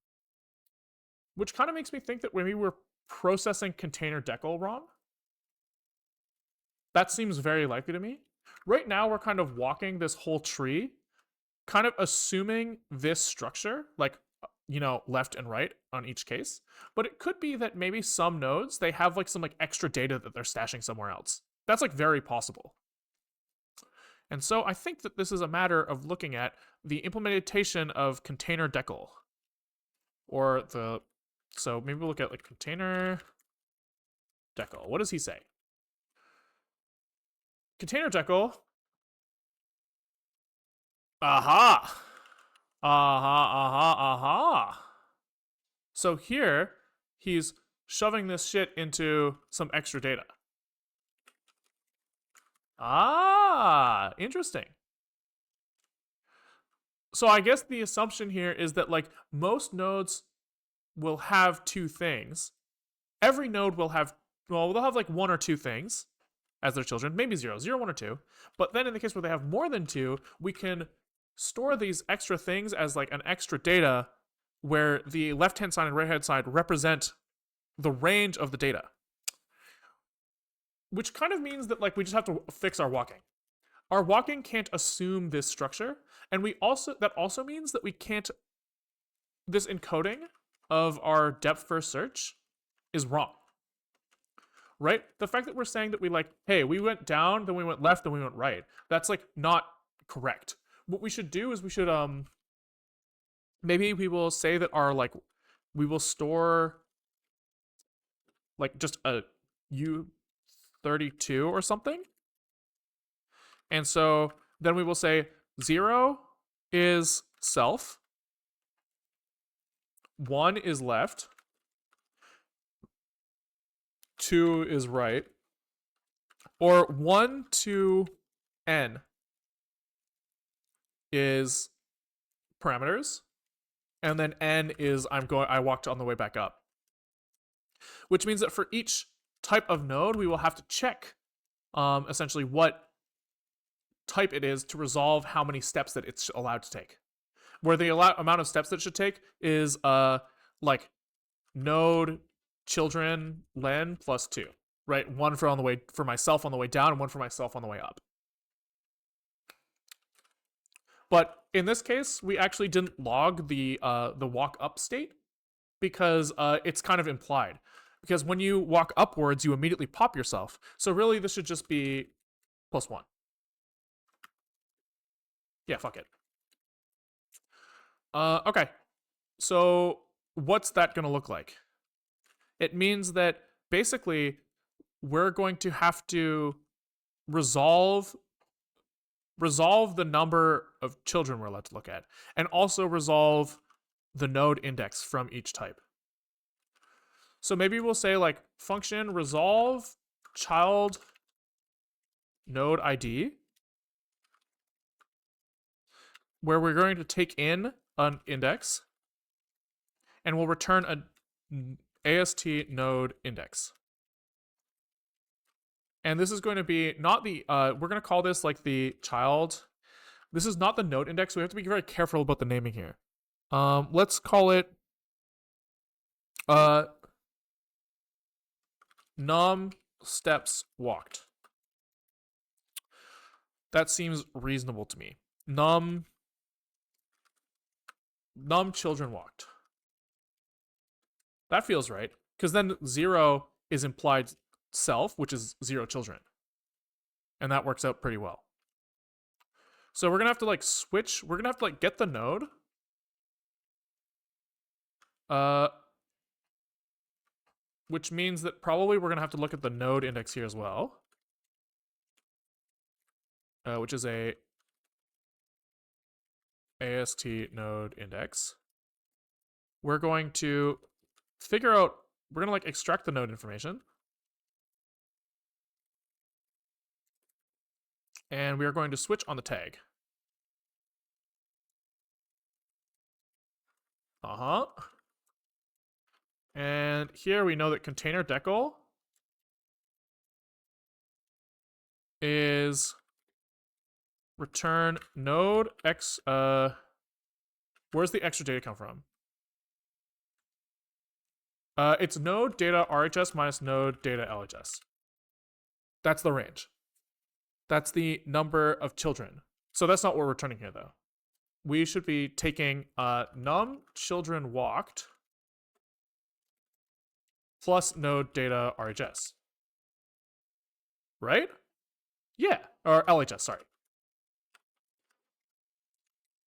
Which kind of makes me think that maybe we're processing container decal wrong. That seems very likely to me. Right now, we're kind of walking this whole tree, kind of assuming this structure, like, you know, left and right on each case. But it could be that maybe some nodes, they have like some like extra data that they're stashing somewhere else. That's like very possible. And so I think that this is a matter of looking at the implementation of container decal. Or the, so maybe we'll look at like container decal. What does he say? Container decal. Aha! Aha. So here, he's shoving this shit into some extra data. Ah, interesting. So I guess the assumption here is that like most nodes will have two things. Every node will have, well, they'll have like one or two things as their children, maybe zero, 1 or 2. But then in the case where they have more than two, we can store these extra things as like an extra data where the left-hand side and right-hand side represent the range of the data. Which kind of means that like we just have to fix our walking. Our walking can't assume this structure, and that also means that we can't, this encoding of our depth first search is wrong. Right? The fact that we're saying that we like, hey, we went down, then we went left, then we went right. That's like not correct. What we should do is we should maybe we will say that our like we will store like just a U32 or something. And so then we will say 0 is self, 1 is left, 2 is right, or 1 to n is parameters, and then n is I walked on the way back up. Which means that for each type of node, we will have to check essentially what type it is to resolve how many steps that it's allowed to take. Where the amount of steps that it should take is like node children len plus 2, right? One for myself on the way down and one for myself on the way up. But in this case, we actually didn't log the walk up state because it's kind of implied. Because when you walk upwards, you immediately pop yourself. So really, this should just be +1. Yeah, fuck it. Okay. So what's that going to look like? It means that basically we're going to have to resolve the number of children we're allowed to look at, and also resolve the node index from each type. So maybe we'll say like function resolve child node ID, where we're going to take in an index and we'll return a AST node index. And this is going to be not the, we're going to call this like the child. This is not the node index. We have to be very careful about the naming here. Let's call it num steps walked. That seems reasonable to me. Num children walked. That feels right. Because then 0 is implied self, which is 0 children. And that works out pretty well. So we're going to have to like switch. We're going to have to like get the node. Which means that probably we're going to have to look at the node index here as well. Which is a AST node index. We're going to figure out, we're going to like extract the node information. And we are going to switch on the tag. And here we know that container decal is return node x, where's the extra data come from? It's node data RHS minus node data LHS. That's the range. That's the number of children. So that's not what we're returning here though. We should be taking num children walked plus node data RHS. Right? Yeah, or LHS, sorry.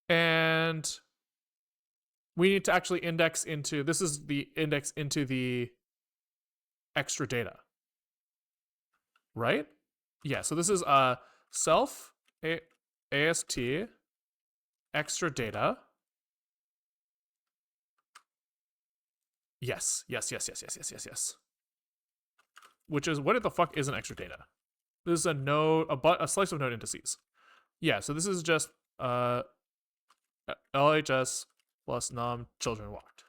And we need to actually index into, this is the index into the extra data. Right? Yeah, so this is self AST extra data. Yes. Which is, what the fuck is an extra data? This is a node, a slice of node indices. Yeah, so this is just LHS plus num children walked.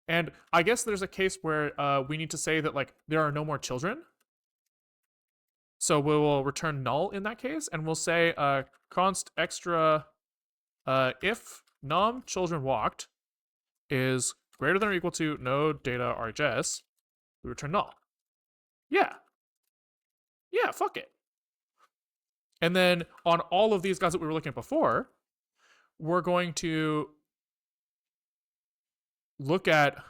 And I guess there's a case where we need to say that like there are no more children. So we will return null in that case, and we'll say const extra if num children walked is greater than or equal to node data RHS, we return null. Yeah, fuck it. And then on all of these guys that we were looking at before, we're going to look at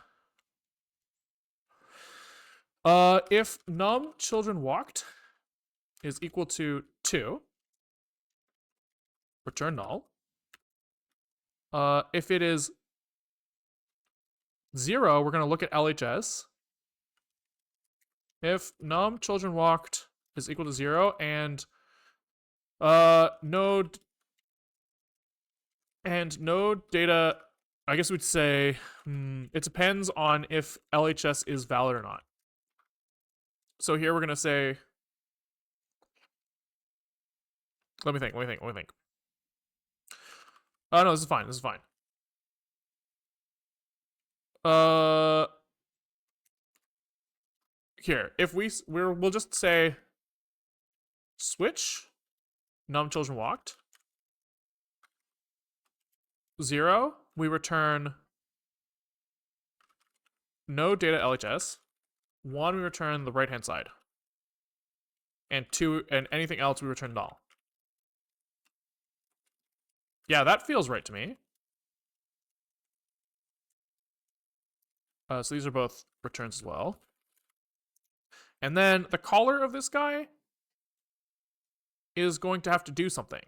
if num children walked is equal to 2, return null. If it is 0, we're going to look at LHS. If num children walked is equal to 0 and node data, I guess we'd say it depends on if LHS is valid or not. So here we're going to say, let me think. Oh, no, this is fine. Here, if we'll just say switch num children walked 0, we return no data LHS. 1, we return the right hand side. And 2, and anything else we return null. Yeah, that feels right to me. So these are both returns as well. And then the caller of this guy is going to have to do something.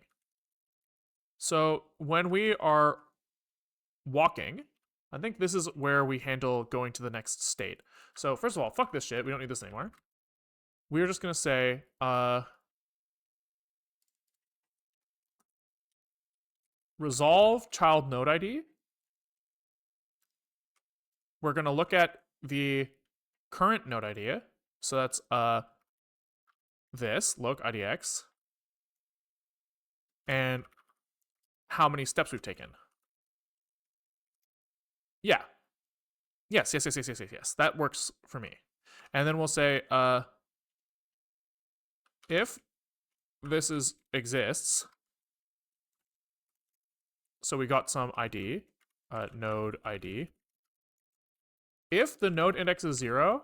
So when we are walking, I think this is where we handle going to the next state. So first of all, fuck this shit. We don't need this anymore. We're just going to say, resolve child node ID. We're going to look at the current node ID. So that's this loc IDX and how many steps we've taken. Yeah. Yes. That works for me. And then we'll say if this exists, so we got some ID, node ID. If the node index is 0,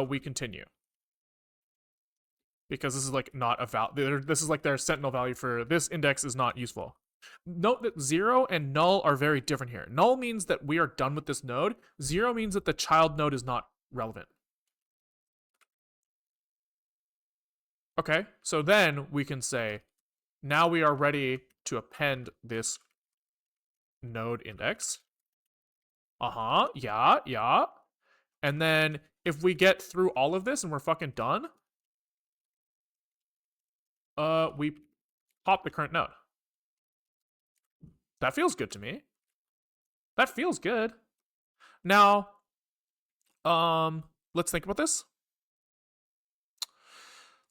we continue. Because this is like not a value. This is like their sentinel value for this index is not useful. Note that 0 and null are very different here. Null means that we are done with this node. 0 means that the child node is not relevant. Okay, so then we can say, now we are ready to append this node index. Yeah. And then if we get through all of this and we're fucking done, we pop the current node. That feels good to me. That feels good. Now, let's think about this.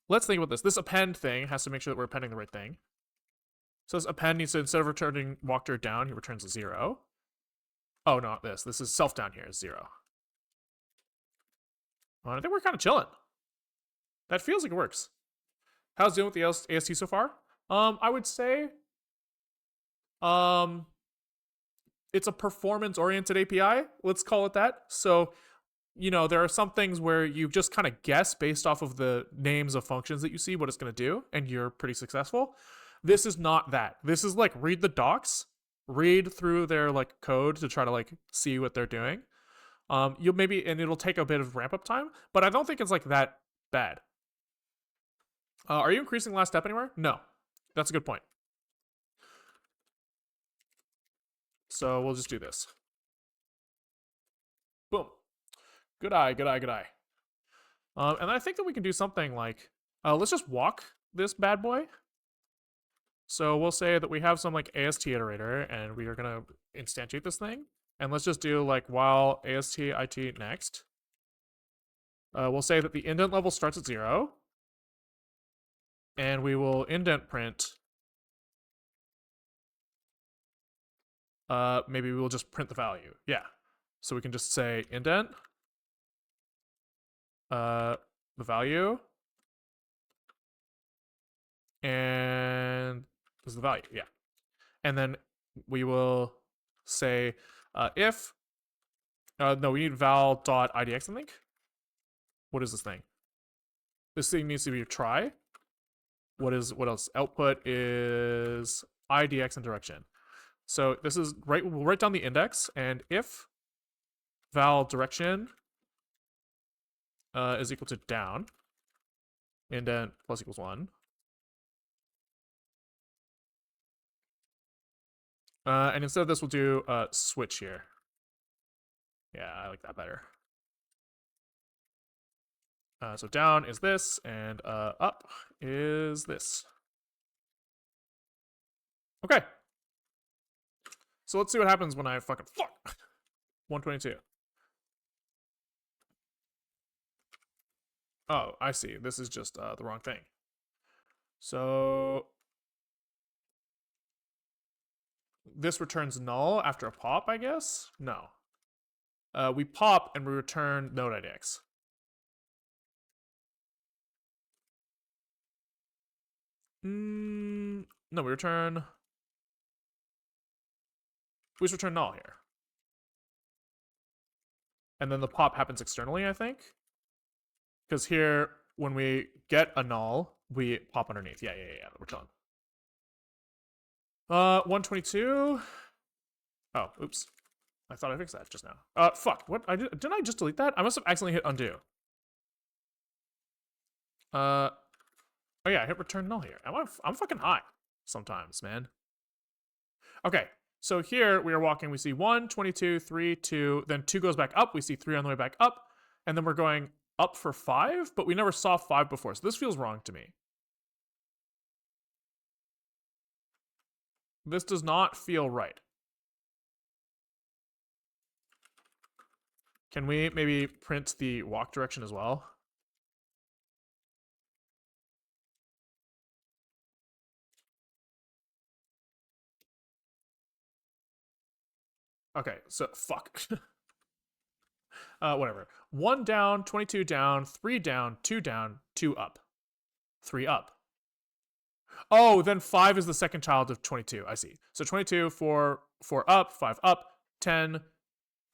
This append thing has to make sure that we're appending the right thing. So this append needs to, instead of returning walkdir down, he returns a 0. Oh, not this. This is self down here is 0. Well, I think we're kind of chilling. That feels like it works. How's it dealing with the AST so far? I would say, it's a performance-oriented API. Let's call it that. So, there are some things where you just kind of guess based off of the names of functions that you see what it's going to do, and you're pretty successful. This is not that. This is like read the docs, read through their like code to try to like see what they're doing. You'll maybe, and it'll take a bit of ramp up time, but I don't think it's like that bad. Are you increasing last step anywhere? No. That's a good point. So we'll just do this. Boom. Good eye. And I think that we can do something like, let's just walk this bad boy. So we'll say that we have some like AST iterator and we are gonna instantiate this thing. And let's just do like while AST IT next. We'll say that the indent level starts at 0. And we will indent print. Maybe we will just print the value. Yeah. So we can just say indent. The value. And this is the value. Yeah. And then we will say if. No, we need val.idx, I think. What is this thing? This thing needs to be a try. What else? Output is idx and direction. So this is right. We'll write down the index, and if val direction is equal to down, indent plus equals 1. And instead of this, we'll do switch here. Yeah, I like that better. So down is this, and up is this. Okay. So let's see what happens when I fucking fuck 122. Oh, I see. This is just the wrong thing. So this returns null after a pop, I guess? No. We pop and we return node IDX. No, we just return null here. And then the pop happens externally, I think. Because here, when we get a null, we pop underneath. Yeah, we're chilling. 122. Oh, oops. I thought I fixed that just now. Fuck. What? Didn't I just delete that? I must have accidentally hit undo. Oh yeah, I hit return null here. I'm fucking high sometimes, man. Okay, so here we are walking. We see 1, 22, 3, 2. Then 2 goes back up. We see 3 on the way back up. And then we're going up for 5, but we never saw 5 before. So this feels wrong to me. This does not feel right. Can we maybe print the walk direction as well? Okay, so fuck. Whatever. 1 down, 22 down, 3 down, 2 up, 3 up. Oh, then 5 is the second child of 22. I see. So 22, 4 up, 5 up, 10,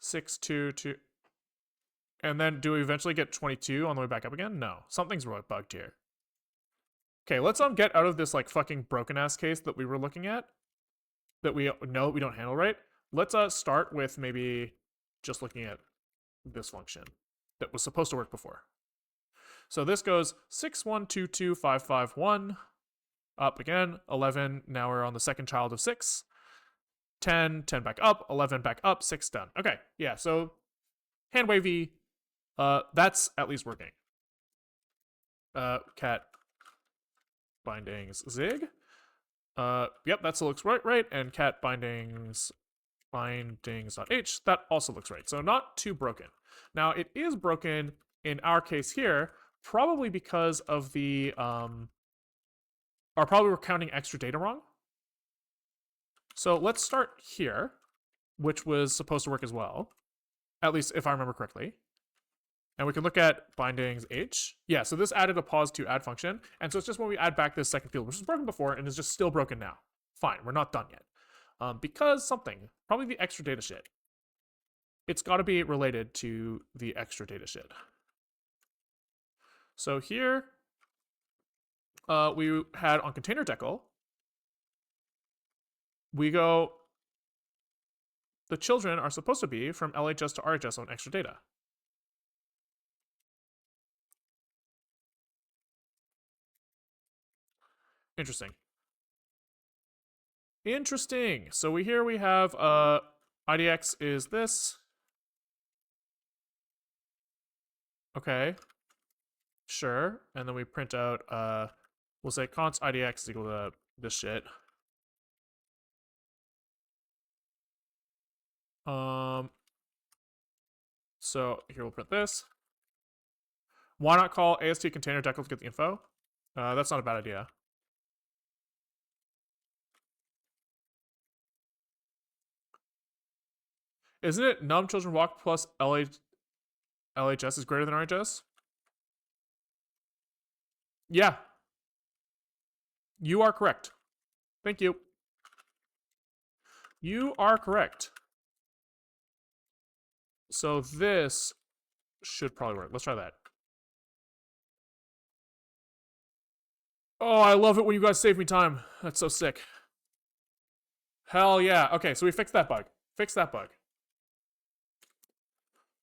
6, 2, 2. And then do we eventually get 22 on the way back up again? No. Something's really bugged here. Okay, let's get out of this like fucking broken ass case that we were looking at that we know we don't handle right. Let's start with maybe just looking at this function that was supposed to work before. So this goes 6, 1, 2, 2, 5, 5, 1. Up again, 11. Now we're on the second child of 6. 10, 10 back up, 11 back up, 6 done. Okay, yeah, so hand wavy, that's at least working. Cat bindings zig. Yep, that still looks right, and cat bindings bindings.h, that also looks right. So not too broken. Now it is broken in our case here, probably because of the or probably we're counting extra data wrong. So let's start here, which was supposed to work as well, at least if I remember correctly. And we can look at bindings h. Yeah, so this added a pause to add function. And so it's just when we add back this second field, which was broken before and is just still broken now. Fine, we're not done yet. Because something, probably the extra data shit. It's got to be related to the extra data shit. So here, we had on container decal, we go, the children are supposed to be from LHS to RHS on extra data. Interesting. Interesting. So we have IDX is this. Okay. Sure. And then we print out we'll say const IDX is equal to this shit. So here we'll print this. Why not call AST container decal to get the info? That's not a bad idea. Isn't it num children walk plus LHS is greater than RHS? Yeah. You are correct. Thank you. You are correct. So this should probably work. Let's try that. Oh, I love it when you guys save me time. That's so sick. Hell yeah. Okay, so we fixed that bug. Fix that bug.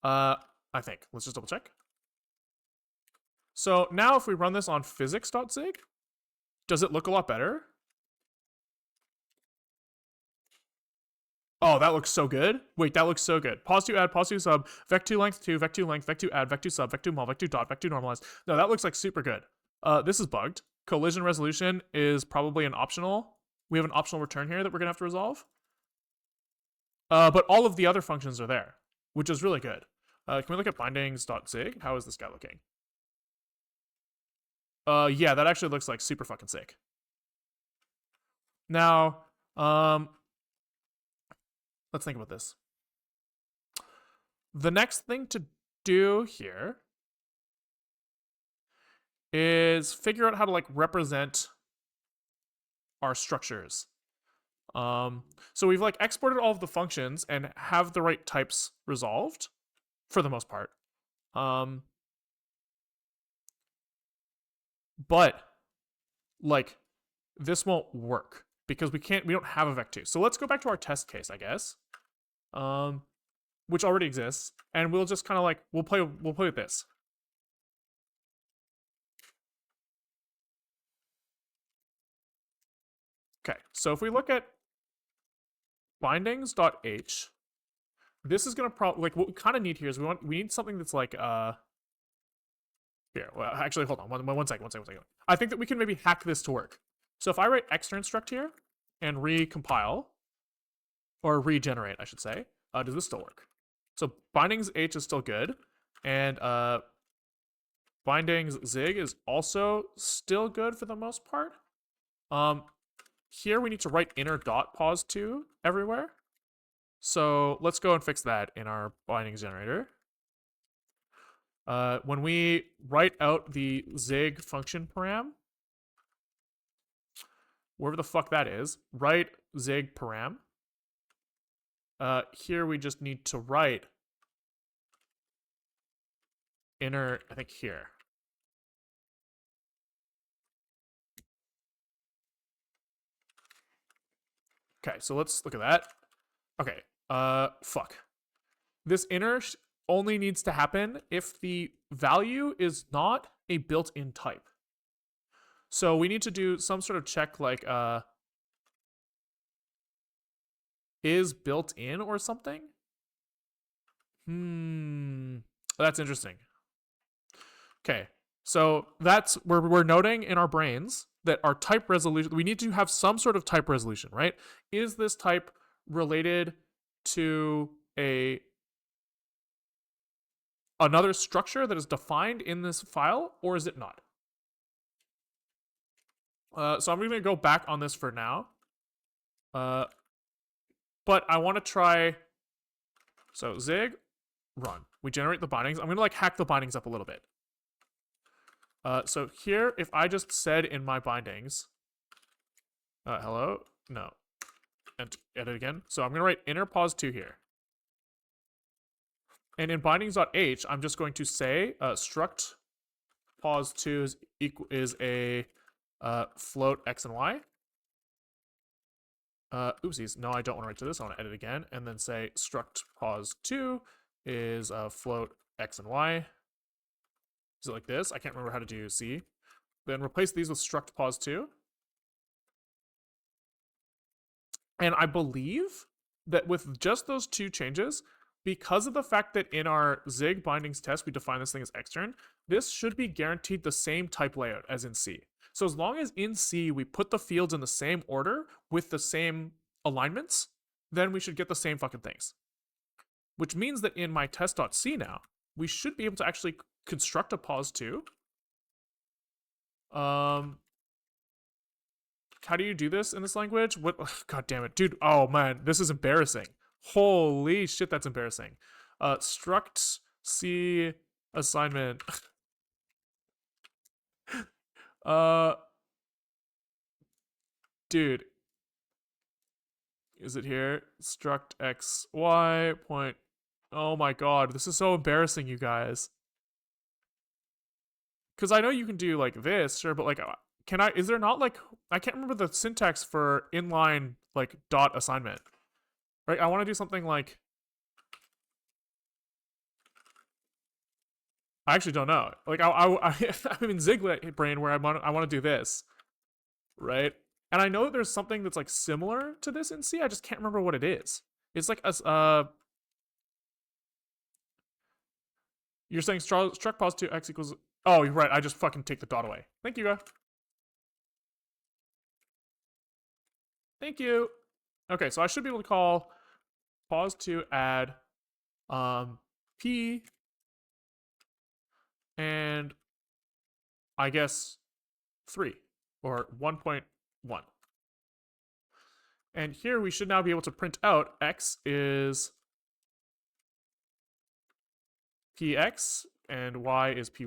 I think. Let's just double check. So now if we run this on physics.zig, does it look a lot better? Oh, that looks so good. Wait, that looks so good. Pos2 add, pos2 sub, vec2 length 2, vec2 length, vec2 add, vec2 sub, vec2 mul, vec2 dot, vec2 normalize. No, that looks like super good. This is bugged. Collision resolution is probably an optional. We have an optional return here that we're gonna have to resolve. But all of the other functions are there, which is really good. Can we look at bindings.zig? How is this guy looking? Yeah, that actually looks like super fucking sick. Now, let's think about this. The next thing to do here is figure out how to like represent our structures. So we've like exported all of the functions and have the right types resolved for the most part. But like this won't work because we don't have a vec2. So let's go back to our test case, I guess. Which already exists, and we'll just kind of like we'll play with this. Okay, so if we look at bindings.h, this is gonna like what we kind of need here is we need something that's like here. Well, actually, hold on one second. I think that we can maybe hack this to work. So if I write extern struct here and recompile or regenerate, I should say, does this still work? So bindings H is still good, and bindings zig is also still good for the most part. Here we need to write inner dot pos 2 everywhere. So let's go and fix that in our bindings generator. When we write out the zig function param, wherever the fuck that is, write zig param. Here we just need to write inner, I think here. Okay, so let's look at that. Okay, fuck. This inner only needs to happen if the value is not a built-in type. So we need to do some sort of check like is built in or something. That's interesting. Okay, so that's where we're noting in our brains that our type resolution, we need to have some sort of type resolution, right? Is this type related to another structure that is defined in this file, or is it not? So I'm going to go back on this for now. But I want to try. So zig, run. We generate the bindings. I'm going to like hack the bindings up a little bit. So here, if I just said in my bindings, hello, no, and edit again. So I'm going to write inner pos 2 here. And in bindings.h, I'm just going to say struct pos 2 is a float x and y. Oopsies, no, I don't want to write to this. I want to edit again and then say struct pos 2 is float x and y. Is it like this? I can't remember how to do C. Then replace these with struct pos 2. And I believe that with just those two changes, because of the fact that in our zig bindings test we define this thing as extern, this should be guaranteed the same type layout as in C. So as long as in C we put the fields in the same order with the same alignments, then we should get the same fucking things. Which means that in my test.c now, we should be able to actually construct a pos 2. How do you do this in this language? What? God damn it, dude. Oh man, this is embarrassing. Holy shit, that's embarrassing. Struct C assignment. Dude. Is it here? Struct X, Y, point. Oh my god, this is so embarrassing, you guys. Because I know you can do like this, sure, but like, can I, is there not like, I can't remember the syntax for inline like dot assignment. Right, I want to do something like, I actually don't know. Like, I'm in Ziglet brain where I want to do this, right? And I know there's something that's like similar to this in C. I just can't remember what it is. It's like a you're saying struct pos 2 x equals. Oh, you're right. I just fucking take the dot away. Thank you, guy. Thank you. Okay, so I should be able to call pos 2 add p and I guess 3 or 1.1. And here we should now be able to print out x is px and y is py.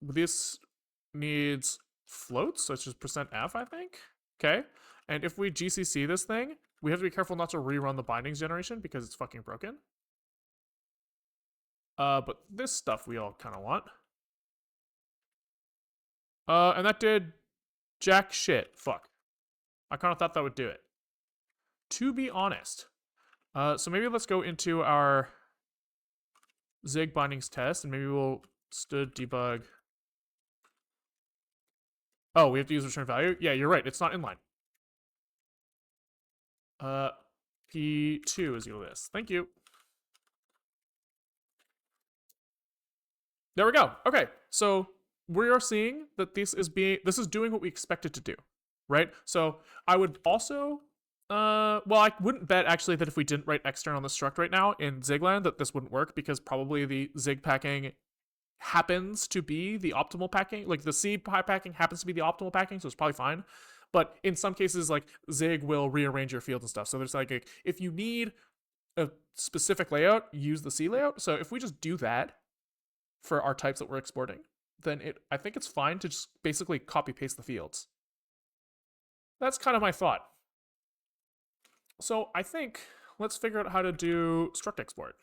This needs floats such as %f, I think. Okay. And if we GCC this thing, we have to be careful not to rerun the bindings generation because it's fucking broken. But this stuff we all kind of want. And that did jack shit. Fuck. I kind of thought that would do it. To be honest. So maybe let's go into our zig bindings test and maybe we'll std debug. Oh, we have to use return value? Yeah, you're right. It's not inline. P2 is equal to this. Thank you. There we go. Okay, so we are seeing that this is doing what we expect it to do, right? So I would also Well, I wouldn't bet actually that if we didn't write extern on the struct right now in Zigland that this wouldn't work because probably the Zig packing happens to be the optimal packing. Like the C packing happens to be the optimal packing, so it's probably fine. But in some cases, like Zig will rearrange your fields and stuff. So there's like if you need a specific layout, use the C layout. So if we just do that for our types that we're exporting, then I think it's fine to just basically copy paste the fields. That's kind of my thought. So I think let's figure out how to do struct export.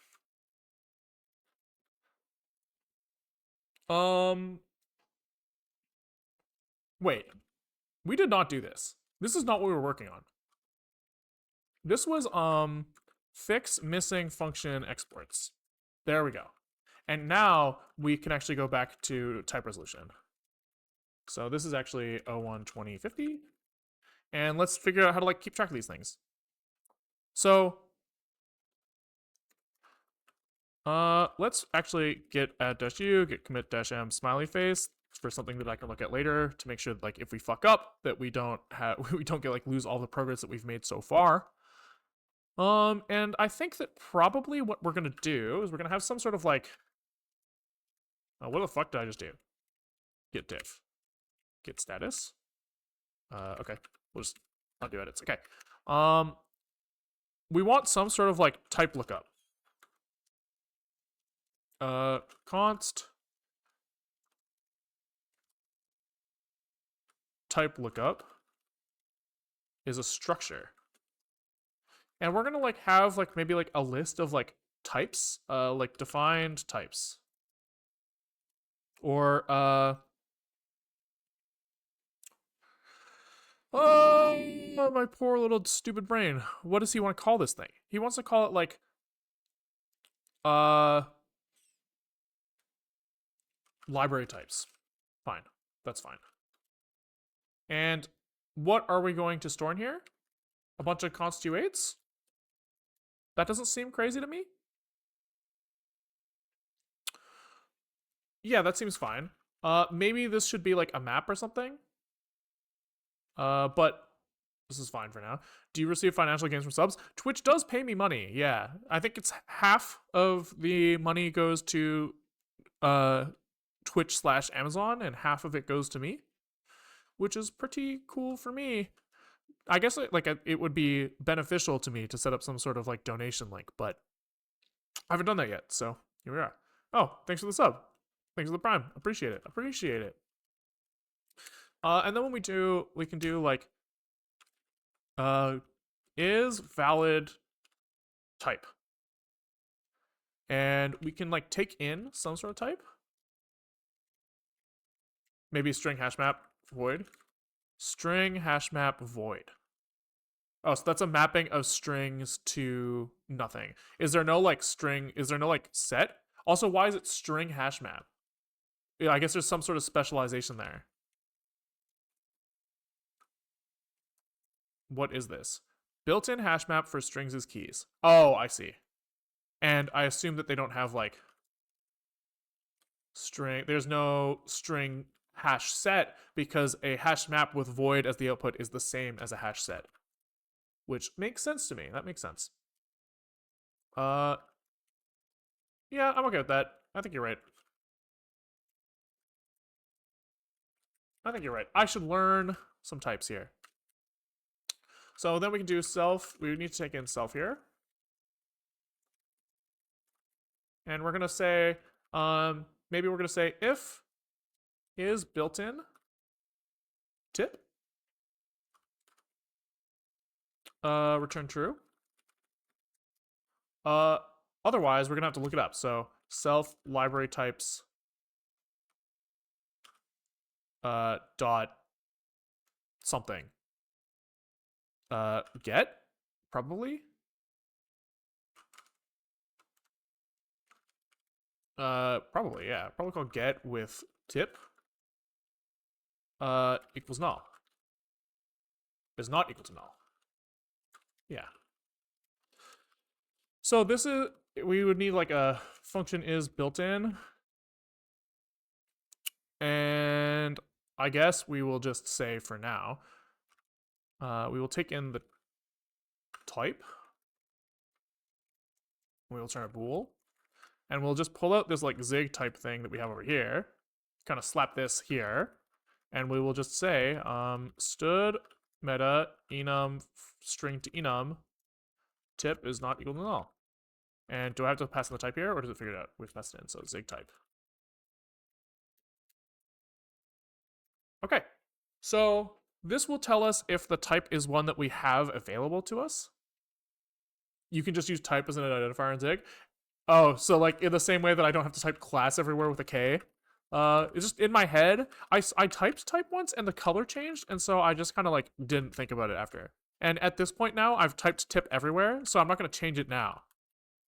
Wait, we did not do this. This is not what we were working on. This was fix missing function exports. There we go. And now we can actually go back to type resolution. So this is actually 012050. And let's figure out how to like keep track of these things. So let's actually get add-u, get commit-m smiley face for something that I can look at later to make sure that, like, if we fuck up that we don't get like lose all the progress that we've made so far. And I think that probably what we're gonna do is we're gonna have some sort of like what the fuck did I just do? Get diff. Get status. Okay. We'll just undo edits. Okay. We want some sort of like type lookup. Const type lookup is a structure. And we're gonna like have like maybe like a list of like types, like defined types. Or oh, my poor little stupid brain. What does he want to call this thing? He wants to call it like library types. Fine. That's fine. And what are we going to store in here? A bunch of const u8s? That doesn't seem crazy to me. Yeah, that seems fine. Maybe this should be like a map or something. But this is fine for now. Do you receive financial gains from subs? Twitch does pay me money. Yeah, I think it's half of the money goes to Twitch/Amazon, and half of it goes to me, which is pretty cool for me. I guess it would be beneficial to me to set up some sort of like donation link, but I haven't done that yet. So here we are. Oh, thanks for the sub. Thanks for the prime. Appreciate it. Appreciate it. And then when we can do like is valid type. And we can like take in some sort of type. Maybe string hash map void. String hash map void. Oh, so that's a mapping of strings to nothing. Is there no like string? Is there no like set? Also, why is it string hash map? Yeah, I guess there's some sort of specialization there. What is this? Built-in hash map for strings as keys. Oh, I see. And I assume that they don't have like string. There's no string hash set because a hash map with void as the output is the same as a hash set, which makes sense to me. That makes sense. Yeah, I'm okay with that. I think you're right. I think you're right. I should learn some types here. So then we can do self. We need to take in self here. And we're going to say, maybe we're going to say if is built-in tip, return true. Otherwise, we're going to have to look it up. So self library types dot something. Get, probably. Probably, yeah. Probably called get with tip. Equals null. Is not equal to null. Yeah. So this is, we would need like a function is built in. And I guess we will just say for now, we will take in the type. We'll turn a bool. And we'll just pull out this like zig type thing that we have over here. Kind of slap this here. And we will just say stood meta enum string to enum tip is not equal to null. And do I have to pass in the type here, or does it figure it out? We've passed it in, so zig type. Okay, so this will tell us if the type is one that we have available to us. You can just use type as an identifier in Zig. Oh, so like in the same way that I don't have to type class everywhere with a K. It's just in my head. I typed type once and the color changed, and so I just kind of like didn't think about it after. And at this point now, I've typed tip everywhere, so I'm not going to change it now.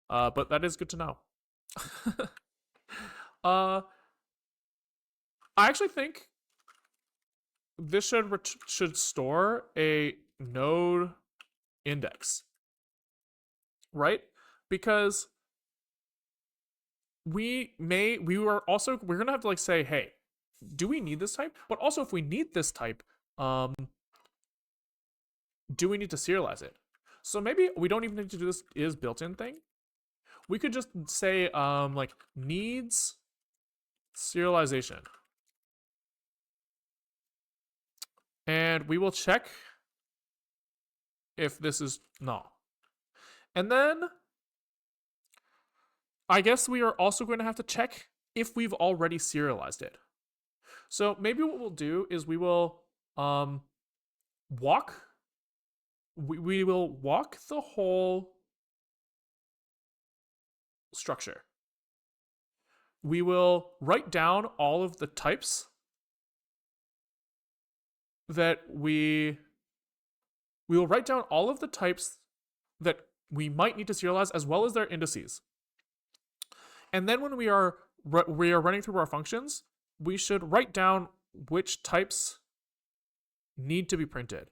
But that is good to know. I actually think this should store a node index, right? Because we're gonna have to like say, hey, do we need this type? But also, if we need this type, do we need to serialize it? So maybe we don't even need to do this is built-in thing. We could just say like needs serialization. And we will check if this is null. And then I guess we are also going to have to check if we've already serialized it. So maybe what we'll do is we will walk. We will walk the whole structure. We will write down all of the types that we will write down all of the types that we might need to serialize as well as their indices. And then when we are running through our functions, we should write down which types need to be printed.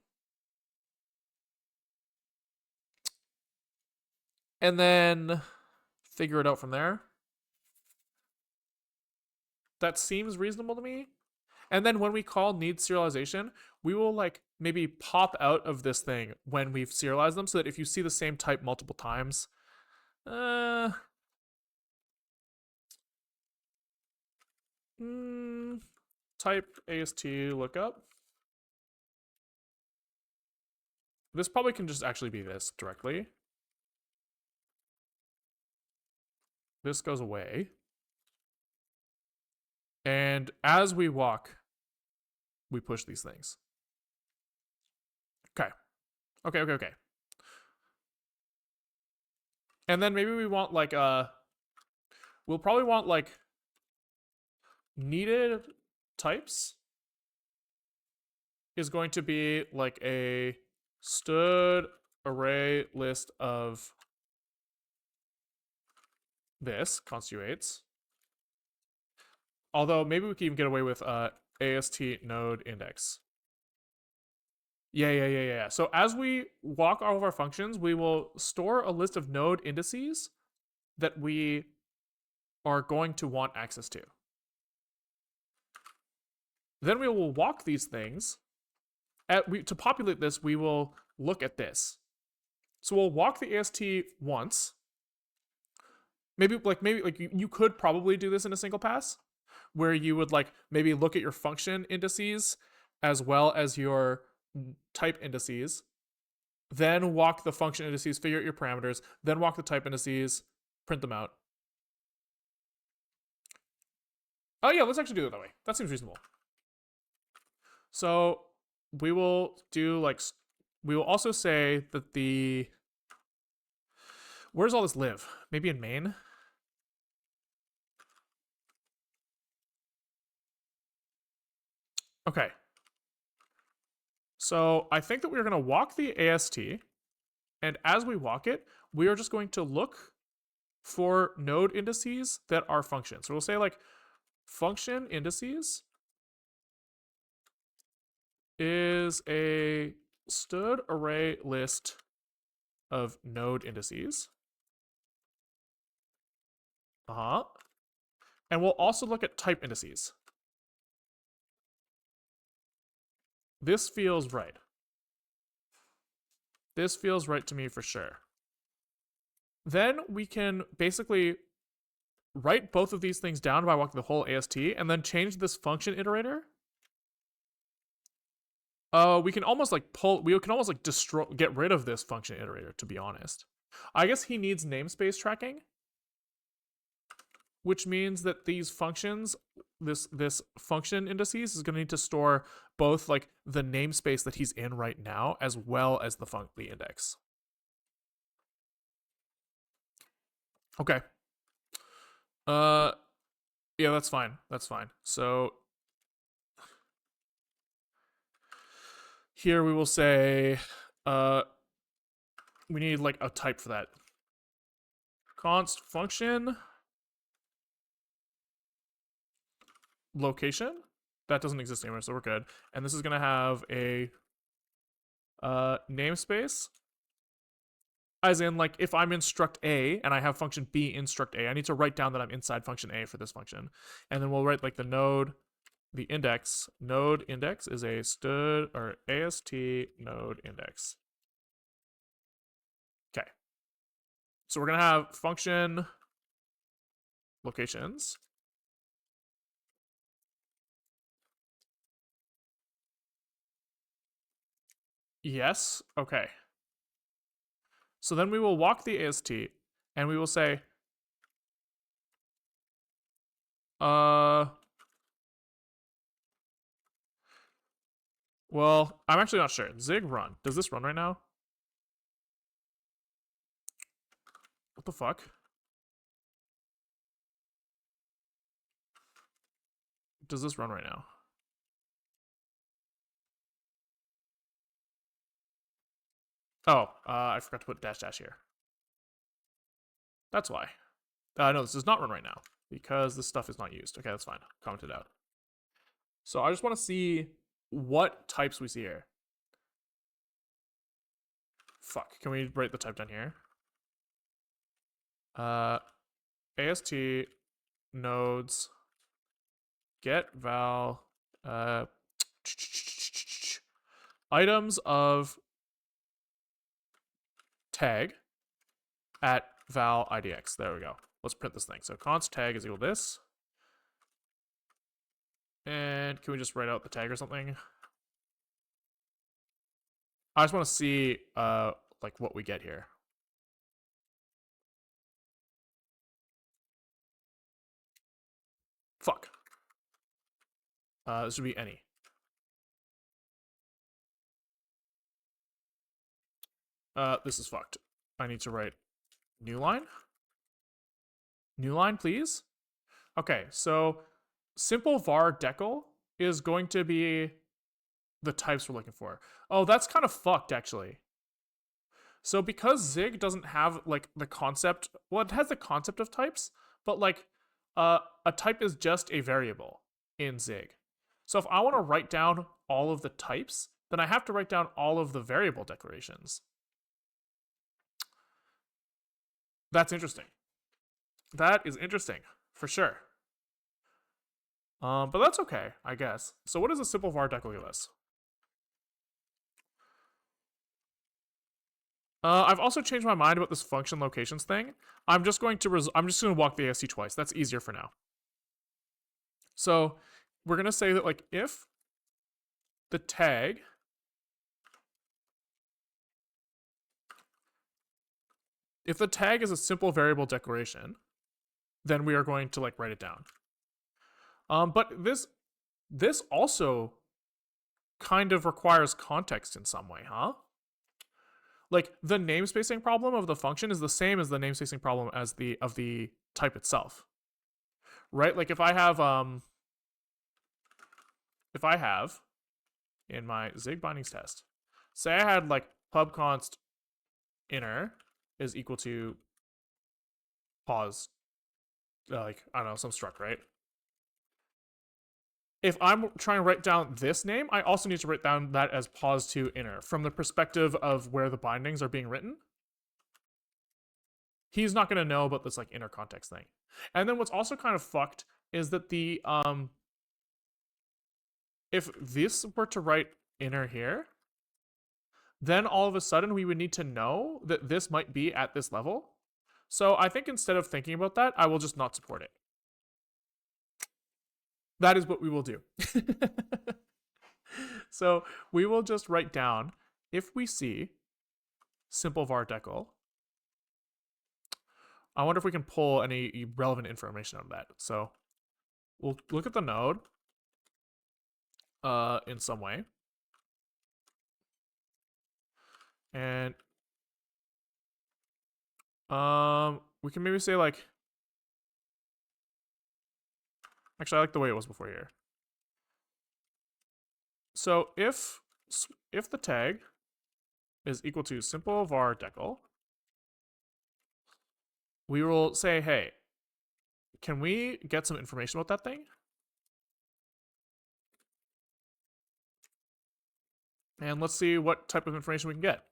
And then figure it out from there. That seems reasonable to me. And then when we call need serialization, we will like maybe pop out of this thing when we've serialized them so that if you see the same type multiple times, type AST lookup. This probably can just actually be this directly. This goes away. And as we walk, we push these things. Okay. Okay. And then maybe we want like we'll probably want like needed types is going to be like a stood array list of this constitutes. Although maybe we can even get away with AST node index. Yeah. So as we walk all of our functions, we will store a list of node indices that we are going to want access to. Then we will walk these things. To populate this, we will look at this. So we'll walk the AST once. Maybe you could probably do this in a single pass, where you would like maybe look at your function indices as well as your type indices, then walk the function indices, figure out your parameters, then walk the type indices, print them out. Oh yeah, let's actually do it that way. That seems reasonable. So we will do like, we will also say that where does all this live? Maybe in main? Okay. So I think that we're going to walk the AST, and as we walk it, we are just going to look for node indices that are functions. So we'll say like function indices is a stood array list of node indices. And we'll also look at type indices. This feels right. This feels right to me for sure. Then we can basically write both of these things down by walking the whole AST and then change this function iterator. We can almost like destroy, get rid of this function iterator, to be honest. I guess he needs namespace tracking, which means that these functions, this function indices is going to need to store both like the namespace that he's in right now as well as the index. Okay. Yeah, that's fine. That's fine. So here we will say, we need like a type for that. Const function location. That doesn't exist anymore, so we're good. And this is gonna have a namespace. As in, like, if I'm in struct A and I have function B in struct A, I need to write down that I'm inside function A for this function. And then we'll write like the node, the index. Node index is a stud or AST node index. Okay. So we're gonna have function locations. Yes. Okay. So then we will walk the AST and we will say, well, I'm actually not sure. Zig run. Does this run right now? What the fuck? Does this run right now? Oh, I forgot to put dash dash here. That's why. No, this does not run right now because this stuff is not used. Okay, that's fine. Comment it out. So I just want to see what types we see here. Fuck. Can we write the type down here? AST nodes get val items of tag at val idx. There we go. Let's print this thing. So const tag is equal to this. And can we just write out the tag or something? I just want to see like what we get here. Fuck. This should be any. This is fucked. I need to write new line. New line, please. Okay, so simple var decal is going to be the types we're looking for. Oh, that's kind of fucked, actually. So because Zig doesn't have like the concept, well, it has the concept of types, but like a type is just a variable in Zig. So if I want to write down all of the types, then I have to write down all of the variable declarations. That's interesting. That is interesting, for sure. But that's okay, I guess. So what does a simple var decal give us? I've also changed my mind about this function locations thing. I'm just going to walk the AST twice. That's easier for now. So we're gonna say that like if the tag is a simple variable declaration, then we are going to like write it down. But this also kind of requires context in some way, huh? Like the namespacing problem of the function is the same as the namespacing problem as of the type itself, right? Like if I have in my Zig bindings test, say I had like pub const inner is equal to pause, like I don't know, some struct, right? If I'm trying to write down this name, I also need to write down that as pause to inner from the perspective of where the bindings are being written. He's not going to know about this like inner context thing. And then what's also kind of fucked is that the if this were to write inner here, then all of a sudden we would need to know that this might be at this level. So I think instead of thinking about that, I will just not support it. That is what we will do. So we will just write down, if we see simple var decal, I wonder if we can pull any relevant information out of that. So we'll look at the node in some way. And we can maybe say like, actually I like the way it was before here. So if the tag is equal to simple var decal, we will say, hey, can we get some information about that thing? And let's see what type of information we can get.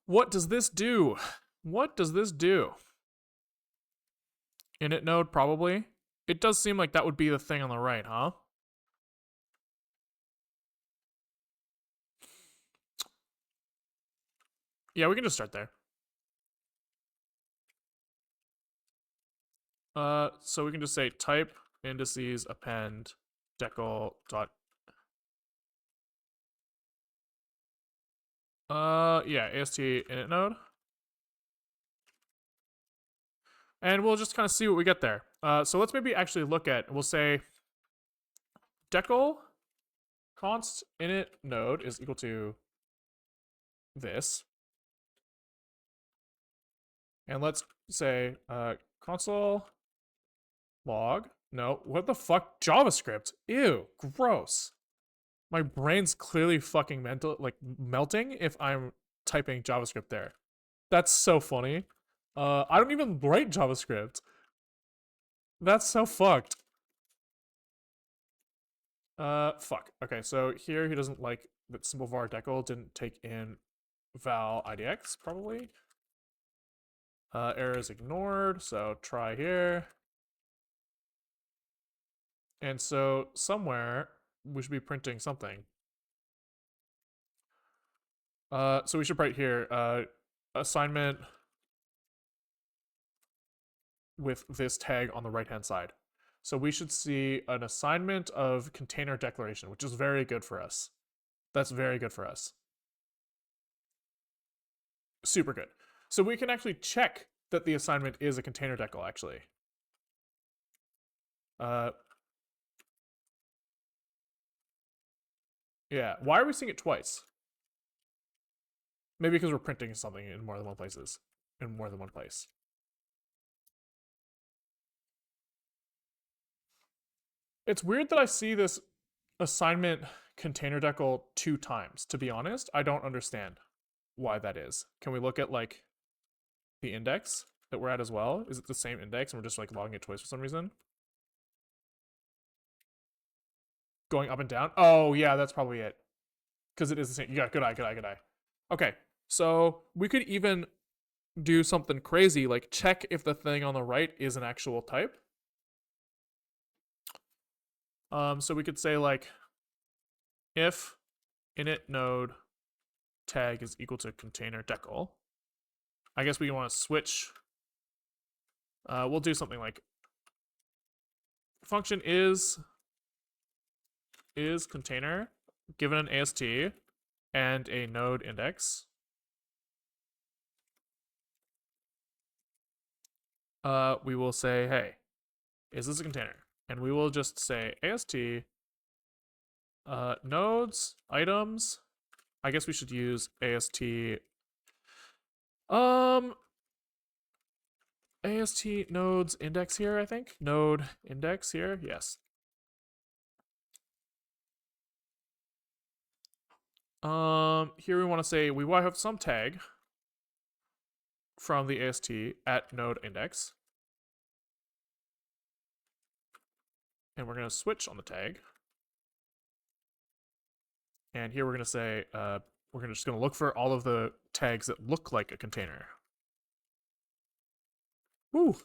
What does this do? What does this do? Init node, probably. It does seem like that would be the thing on the right, huh? Yeah, we can just start there. So we can just say type indices append decal dot. Yeah, ast init node. And we'll just kind of see what we get there. So let's maybe actually look at, we'll say decal const init node is equal to this. And let's say console log. No, what the fuck? JavaScript. Ew, gross. My brain's clearly fucking melting if I'm typing JavaScript there. That's so funny. I don't even write JavaScript. That's so fucked. Fuck. Okay, so here he doesn't like that simple var decal didn't take in val idx, probably. Error is ignored, so try here. And so somewhere we should be printing something. So we should write here, assignment with this tag on the right-hand side. So we should see an assignment of container declaration, which is very good for us. That's very good for us. Super good. So we can actually check that the assignment is a container decal, actually. Yeah, why are we seeing it twice? Maybe because we're printing something in more than one place. It's weird that I see this assignment container decal 2 times, to be honest. I don't understand why that is. Can we look at like the index that we're at as well? Is it the same index and we're just like logging it twice for some reason? Going up and down? Oh yeah, that's probably it. Because it is the same. Yeah, good eye, good eye, good eye. Okay, so we could even do something crazy, like check if the thing on the right is an actual type. So we could say like, if init node tag is equal to container decal, I guess we want to switch. We'll do something like function is container given an AST and a node index. We will say, hey, is this a container? And we will just say AST nodes items. I guess we should use AST AST nodes index here, I think. Node index here, yes. Here we want to say we have some tag from the AST at node index. And we're going to switch on the tag. And here we're going to say, we're just going to look for all of the tags that look like a container. Woo!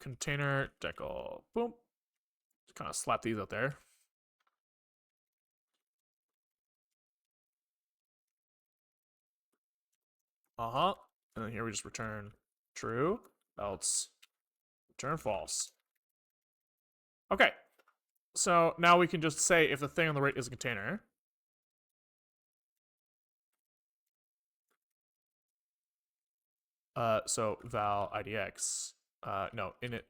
Container decal. Boom. Just kind of slap these out there. Uh-huh. And then here we just return true, else return false. Okay. So now we can just say if the thing on the right is a container. So val idx. No, init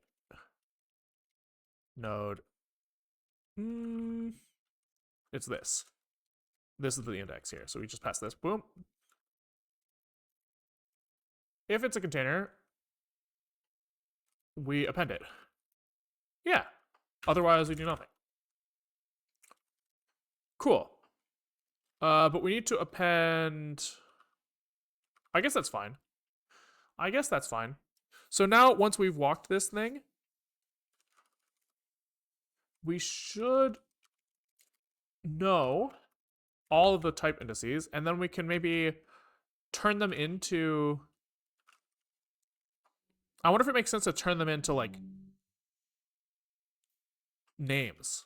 node. It's this. This is the index here. So we just pass this. Boom. If it's a container, we append it. Yeah. Otherwise, we do nothing. Cool. But we need to append. I guess that's fine. I guess that's fine. So now, once we've walked this thing, we should know all of the type indices, and then we can maybe turn them into. I wonder if it makes sense to turn them into like names.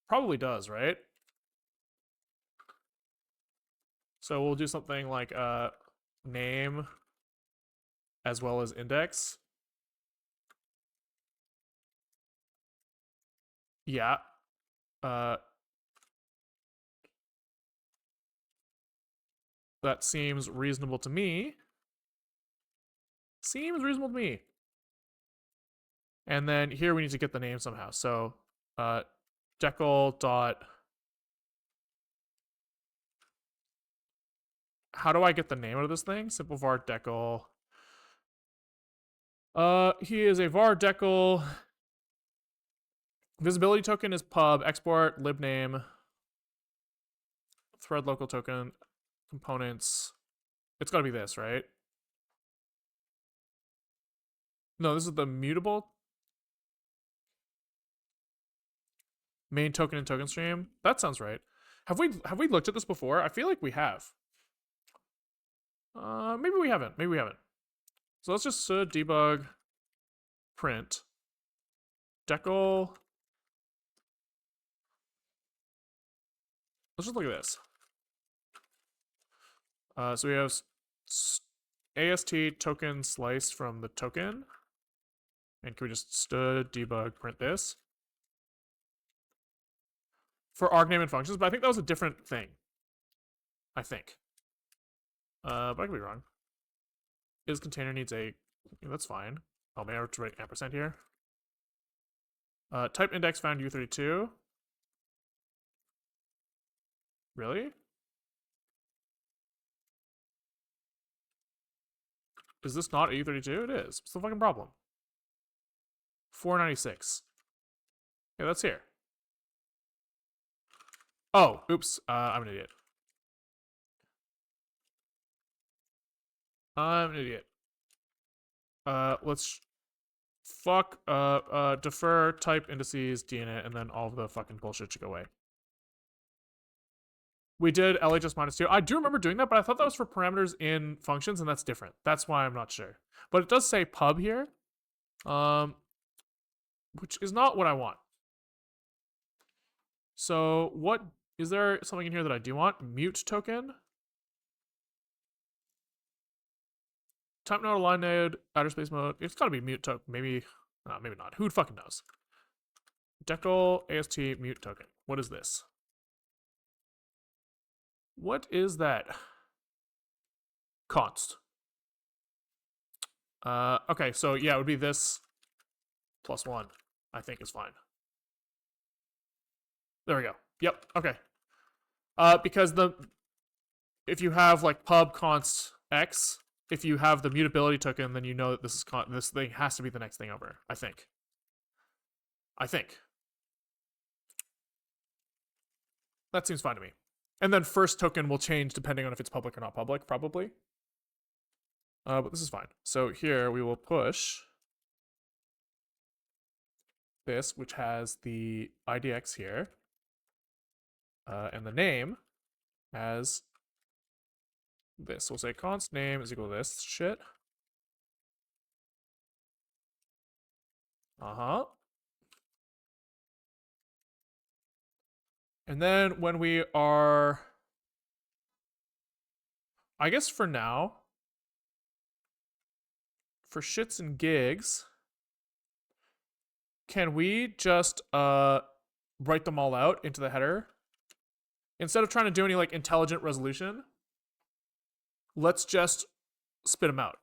Probably does, right? So we'll do something like name as well as index. Yeah. That seems reasonable to me. Seems reasonable to me. And then here we need to get the name somehow. So decal dot. How do I get the name out of this thing? Simple var decal. He is a var decal. Visibility token is pub. Export libname. Thread local token. Components. It's got to be this, right? No, this is the mutable. Main token and token stream. That sounds right. Have we looked at this before? I feel like we have. Maybe we haven't. Maybe we haven't. So let's just debug print decal. Let's just look at this. So we have AST token slice from the token. And can we just debug print this? For argname and functions, but I think that was a different thing. I think. But I could be wrong. Is container needs a. Yeah, that's fine. Oh, maybe I have to write ampersand here. Type index found U32. Really? Is this not a U32? It is. What's the fucking problem? 496. Yeah, that's here. Oh, oops. I'm an idiot. I'm an idiot. Let's defer type indices deinit, and then all of the fucking bullshit should go away. We did LHS -2. I do remember doing that, but I thought that was for parameters in functions, and that's different. That's why I'm not sure. But it does say pub here, which is not what I want. So what is there something in here that I do want? Mute token. Type node, align node, outer space mode. It's got to be mute token. Maybe not. Who fucking knows? Decal AST mute token. What is this? What is that? Const. Okay, so yeah, it would be this +1. I think is fine. There we go. Yep. Okay. Because if you have like pub const x, if you have the mutability token, then you know that this thing has to be the next thing over. I think. That seems fine to me. And then first token will change depending on if it's public or not public, probably. But this is fine. So here we will push this, which has the IDX here. and the name as this. We'll say const name is equal to this shit. Uh-huh. And then when we are, I guess for now, for shits and gigs, can we just write them all out into the header? Instead of trying to do any like intelligent resolution, let's just spit them out.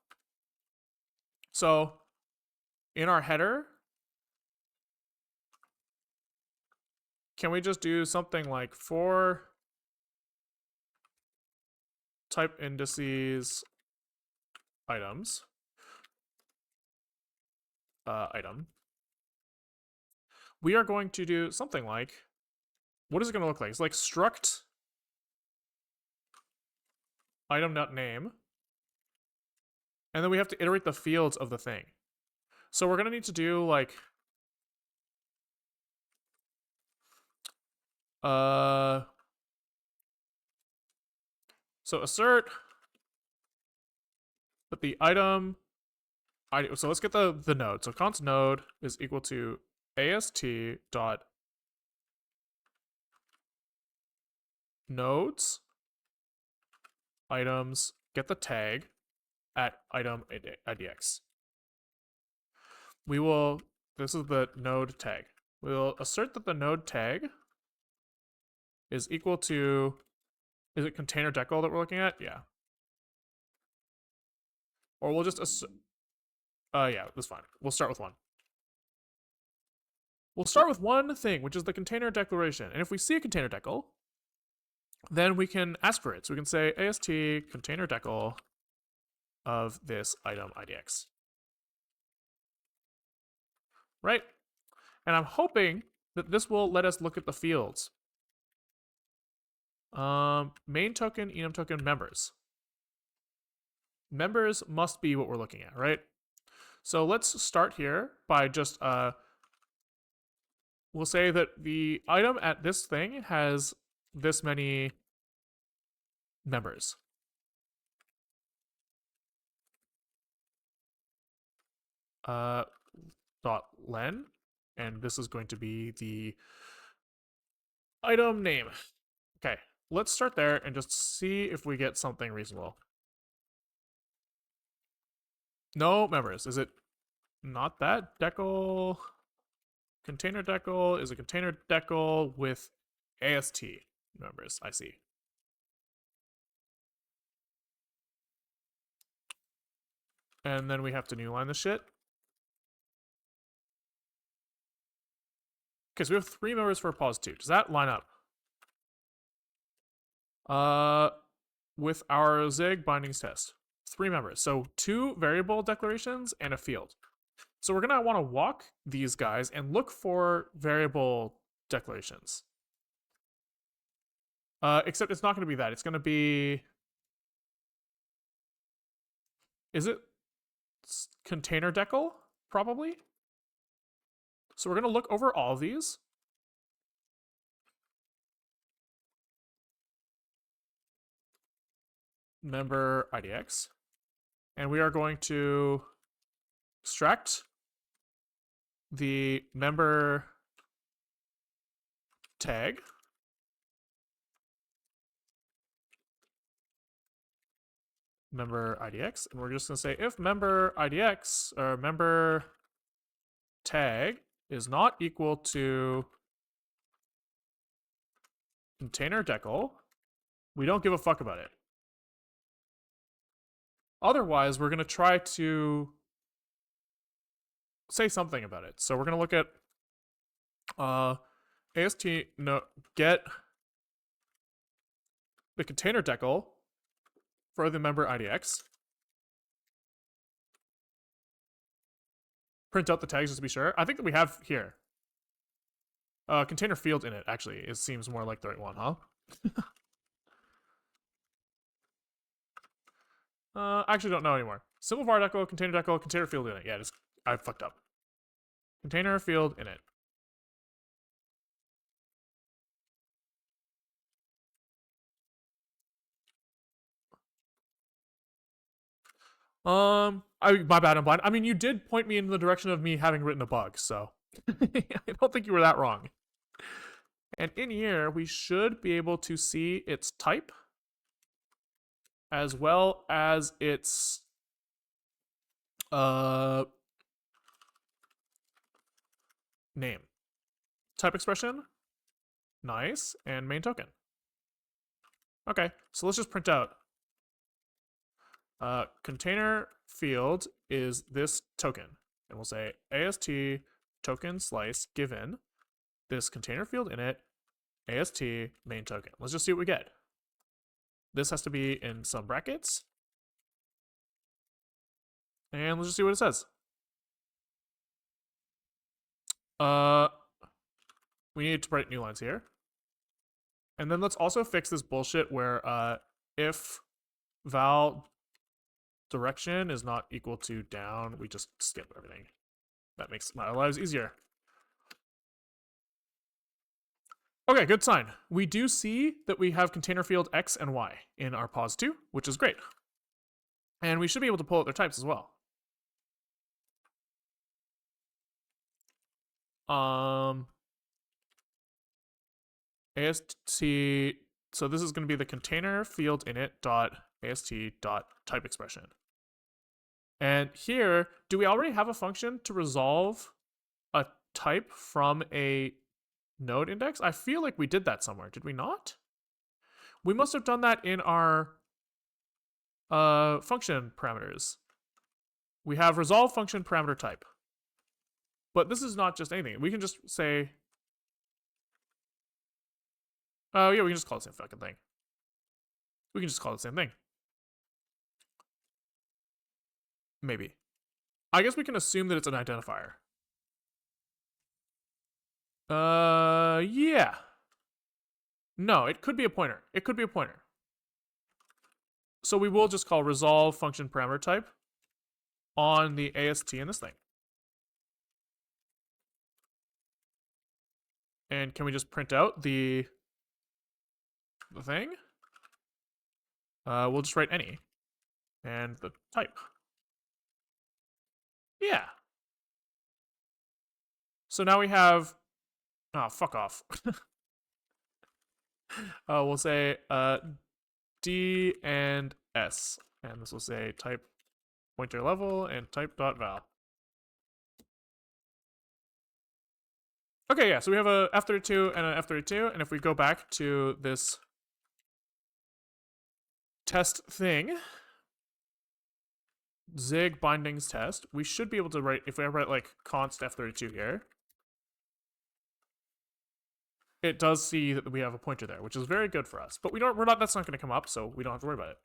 So in our header, can we just do something like for type indices items, item, we are going to do something like, what is it going to look like? It's like struct item.name, and then we have to iterate the fields of the thing. So we're going to need to do like, so assert that the item, so let's get the node. So const node is equal to ast dot nodes items get the tag at item idx. We will, this is the node tag. We'll assert that the node tag is equal to, is it container decal that we're looking at? Yeah. Or we'll just yeah, that's fine. We'll start with one. We'll start with one thing, which is the container declaration. And if we see a container decal, then we can ask for it. So we can say ast container decal of this item idx. Right? And I'm hoping that this will let us look at the fields. Main token, enum token, members. Members must be what we're looking at, right? So let's start here by just, we'll say that the item at this thing has this many members. Dot len, and this is going to be the item name. Okay, let's start there and just see if we get something reasonable. No members. Is it not that? Decal, container decal is a container decal with AST members. I see. And then we have to new line this shit. Okay, so we have 3 members for pos 2. Does that line up? With our Zig bindings test. 3 members. So 2 variable declarations and a field. So we're gonna want to walk these guys and look for variable declarations. Except it's not gonna be that. It's gonna be, is it container decal? Probably. So we're gonna look over all of these. Member idx. And we are going to extract the member tag. Member idx, and we're just going to say if member idx or member tag is not equal to container decal, we don't give a fuck about it. Otherwise, we're going to try to say something about it. So we're going to look at ast no get the container decal for the member idx. Print out the tags just to be sure. I think that we have here container field in it. Actually, it seems more like the right one, huh? I actually don't know anymore. Simple var decal, container field in it. Yeah, I fucked up. Container field in it. My bad, I'm blind. I mean, you did point me in the direction of me having written a bug, so I don't think you were that wrong. And in here, we should be able to see its type as well as its name. Type expression, nice, and main token. Okay, so let's just print out. Container field is this token, and we'll say AST token slice given this container field in it, AST main token. Let's just see what we get. This has to be in some brackets. And let's just see what it says. We need to write new lines here. And then let's also fix this bullshit where if val direction is not equal to down, we just skip everything. That makes my lives easier. Okay, good sign. We do see that we have container field X and Y in our pos2, which is great. And we should be able to pull out their types as well. AST, so this is going to be the container field init dot AST dot type expression. And here, do we already have a function to resolve a type from a node index? I feel like we did that somewhere. Did we not? We must have done that in our function parameters. We have resolve function parameter type. But this is not just anything. We can just say, oh yeah, we can just call it the same fucking thing. We can just call it the same thing. Maybe. I guess we can assume that it's an identifier. Yeah. No, it could be a pointer. It could be a pointer. So we will just call resolve function parameter type on the AST in this thing. And can we just print out the thing? We'll just write any and the type. Yeah. So now we have, oh, fuck off. We'll say D and S, and this will say type pointer level and type dot val. Okay, yeah, so we have a F32 and an F32, and if we go back to this test thing, zig bindings test, we should be able to write, if we write like const F32 here, it does see that we have a pointer there, which is very good for us. But that's not gonna come up, so we don't have to worry about it.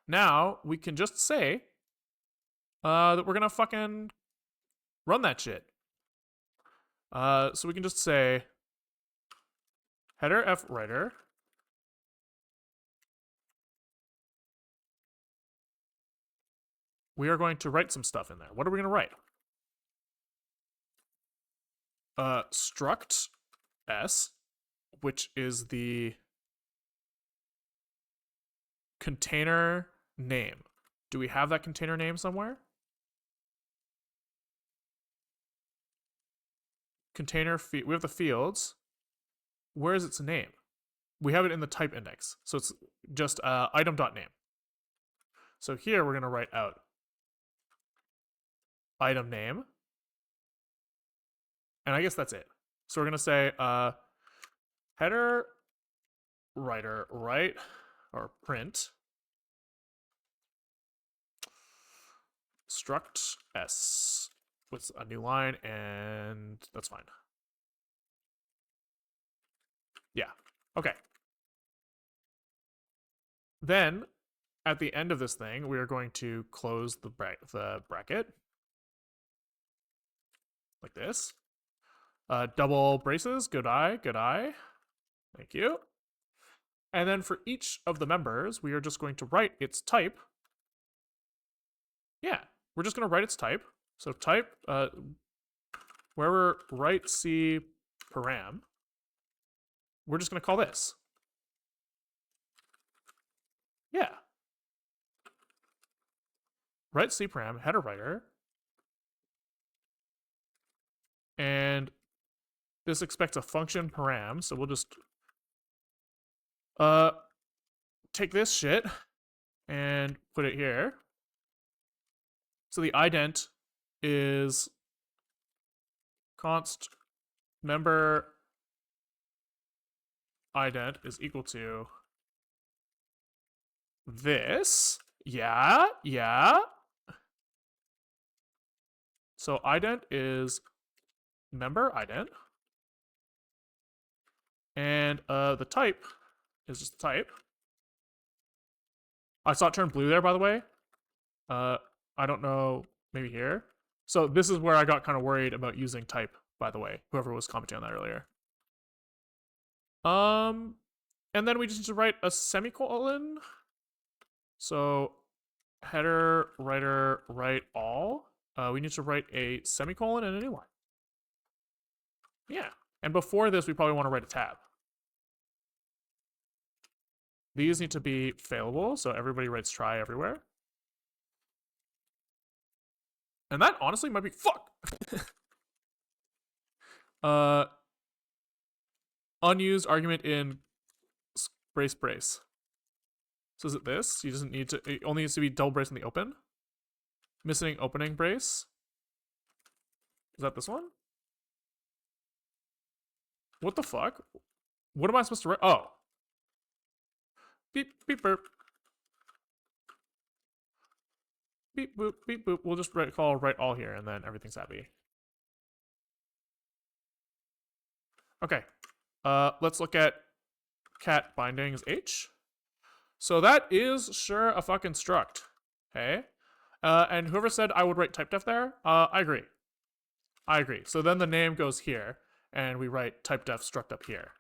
Now, we can just say that we're gonna fucking run that shit. So we can just say header f writer we are going to write some stuff in there. What are we going to write? Struct s, which is the container name. Do we have that container name somewhere? Container we have the fields. Where is its name? We have it in the type index. So it's just item.name. So here we're going to write out item name. And I guess that's it. So we're going to say header writer write or print struct s with a new line, and that's fine. Yeah. Okay. Then at the end of this thing, we are going to close the bracket like this. Double braces, good eye, good eye. Thank you. And then for each of the members, we are just going to write its type. Yeah, we're just going to write its type. So type, wherever write C param, we're just going to call this. Yeah. write C param, header writer, and this expects a function param, so we'll just take this shit and put it here. So the ident is const member ident is equal to this. Yeah. So ident is member ident. And the type is just the type. I saw it turn blue there, by the way. I don't know, maybe here. So this is where I got kind of worried about using type, by the way, whoever was commenting on that earlier. And then we just need to write a semicolon. So header, writer, write all. We need to write a semicolon and a new line. Yeah. And before this, we probably want to write a tab. These need to be failable, so everybody writes try everywhere. And that honestly might be fuck. Unused argument in brace. So is it this? You doesn't need to. It only needs to be double brace in the open. Missing opening brace. Is that this one? What the fuck? What am I supposed to write? Oh. Beep beep burp. Beep boop beep boop. We'll just call write all here, and then everything's happy. Okay. Let's look at cat bindings H. So that is sure a fucking struct. Hey? And whoever said I would write typedef there, I agree. I agree. So then the name goes here, and we write typedef struct up here.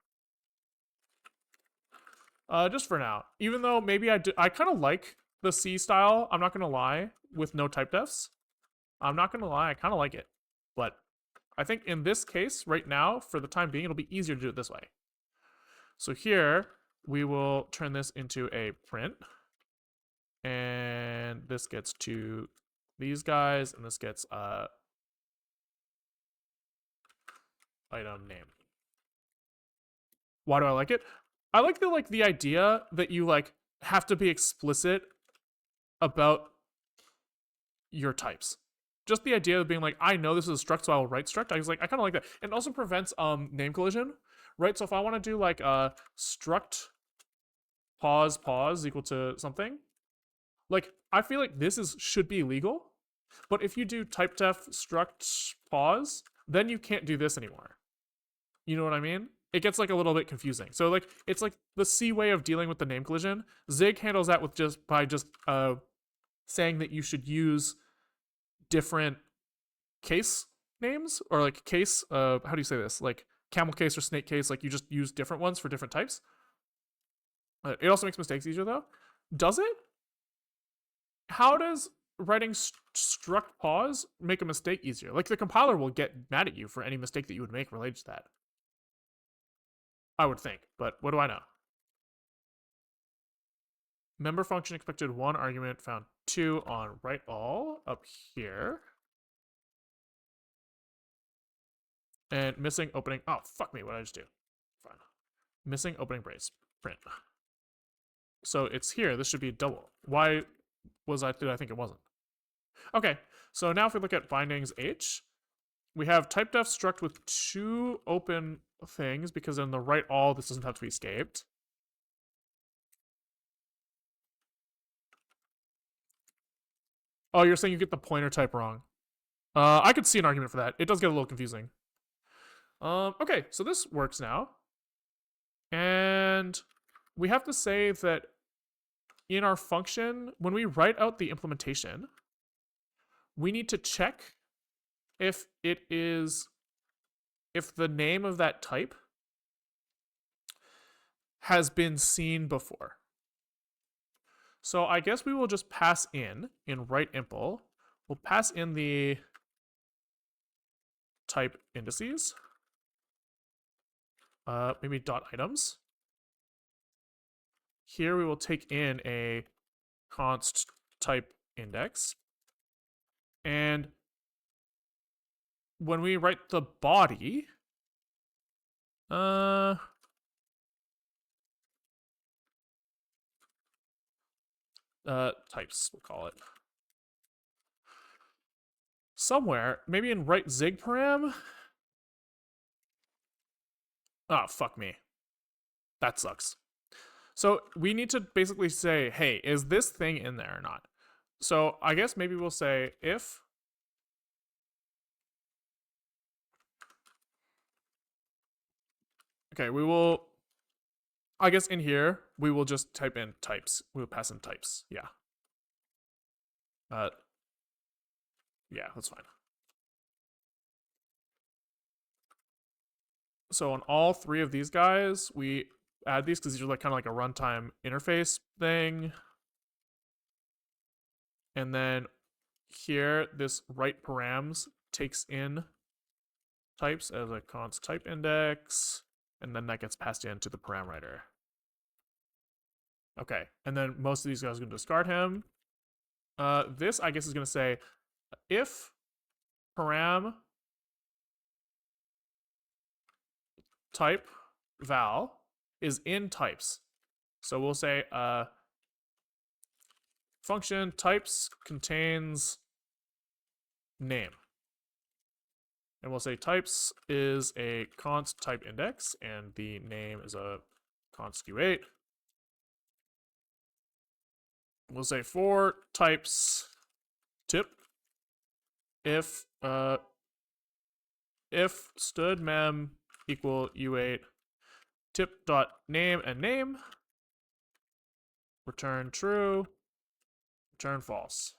Just for now. Even though maybe I kind of like the C style, I'm not going to lie, with no typedefs. I'm not going to lie, I kind of like it. But I think in this case, right now, for the time being, it'll be easier to do it this way. So here, we will turn this into a print. And this gets to these guys, and this gets item name. Why do I like it? I like the idea that you have to be explicit about your types. Just the idea of being like, I know this is a struct, so I will write struct. I was like, I kind of like that. And it also prevents name collision, right? So if I want to do like struct pause equal to something, like I feel like this should be legal. But if you do typedef struct pause, then you can't do this anymore. You know what I mean? It gets like a little bit confusing. So like it's like the C way of dealing with the name collision. Zig handles that with just saying that you should use different case names, or like case how do you say this, like camel case or snake case, like you just use different ones for different types. It also makes mistakes easier though. Does it? How does writing struct pause make a mistake easier? Like the compiler will get mad at you for any mistake that you would make related to that, I would think, but what do I know? Member function expected 1 argument, found 2 on write all up here. And missing opening. Oh, fuck me. What did I just do? Fine. Missing opening brace. Print. So it's here. This should be double. Why did I think it wasn't? Okay. So now if we look at bindings H, we have typedef struct with 2 open things, because in the write all, this doesn't have to be escaped. Oh, you're saying you get the pointer type wrong. I could see an argument for that. It does get a little confusing. Okay, so this works now. And we have to say that in our function, when we write out the implementation, we need to check if the name of that type has been seen before. So I guess we will just pass in write impl, we'll pass in the type indices, maybe dot items. Here we will take in a const type index, And when we write the body, types, we'll call it. Somewhere, maybe in write zig param. Oh, fuck me. That sucks. So we need to basically say, hey, is this thing in there or not? So I guess maybe we'll say if okay, we will I guess in here we will just type in types. We'll pass in types. Yeah. Yeah, that's fine. So on all three of these guys, we add these because these are like kind of like a runtime interface thing. And then here, this write params takes in types as a const type index, and then that gets passed into the param writer. Okay, and then most of these guys are going to discard him. This, I guess, is going to say if param type val is in types. So we'll say function types contains name. And we'll say types is a const type index, and the name is a const q8. We'll say for types tip if stud mem equal u8 tip dot name and name, return true, return false.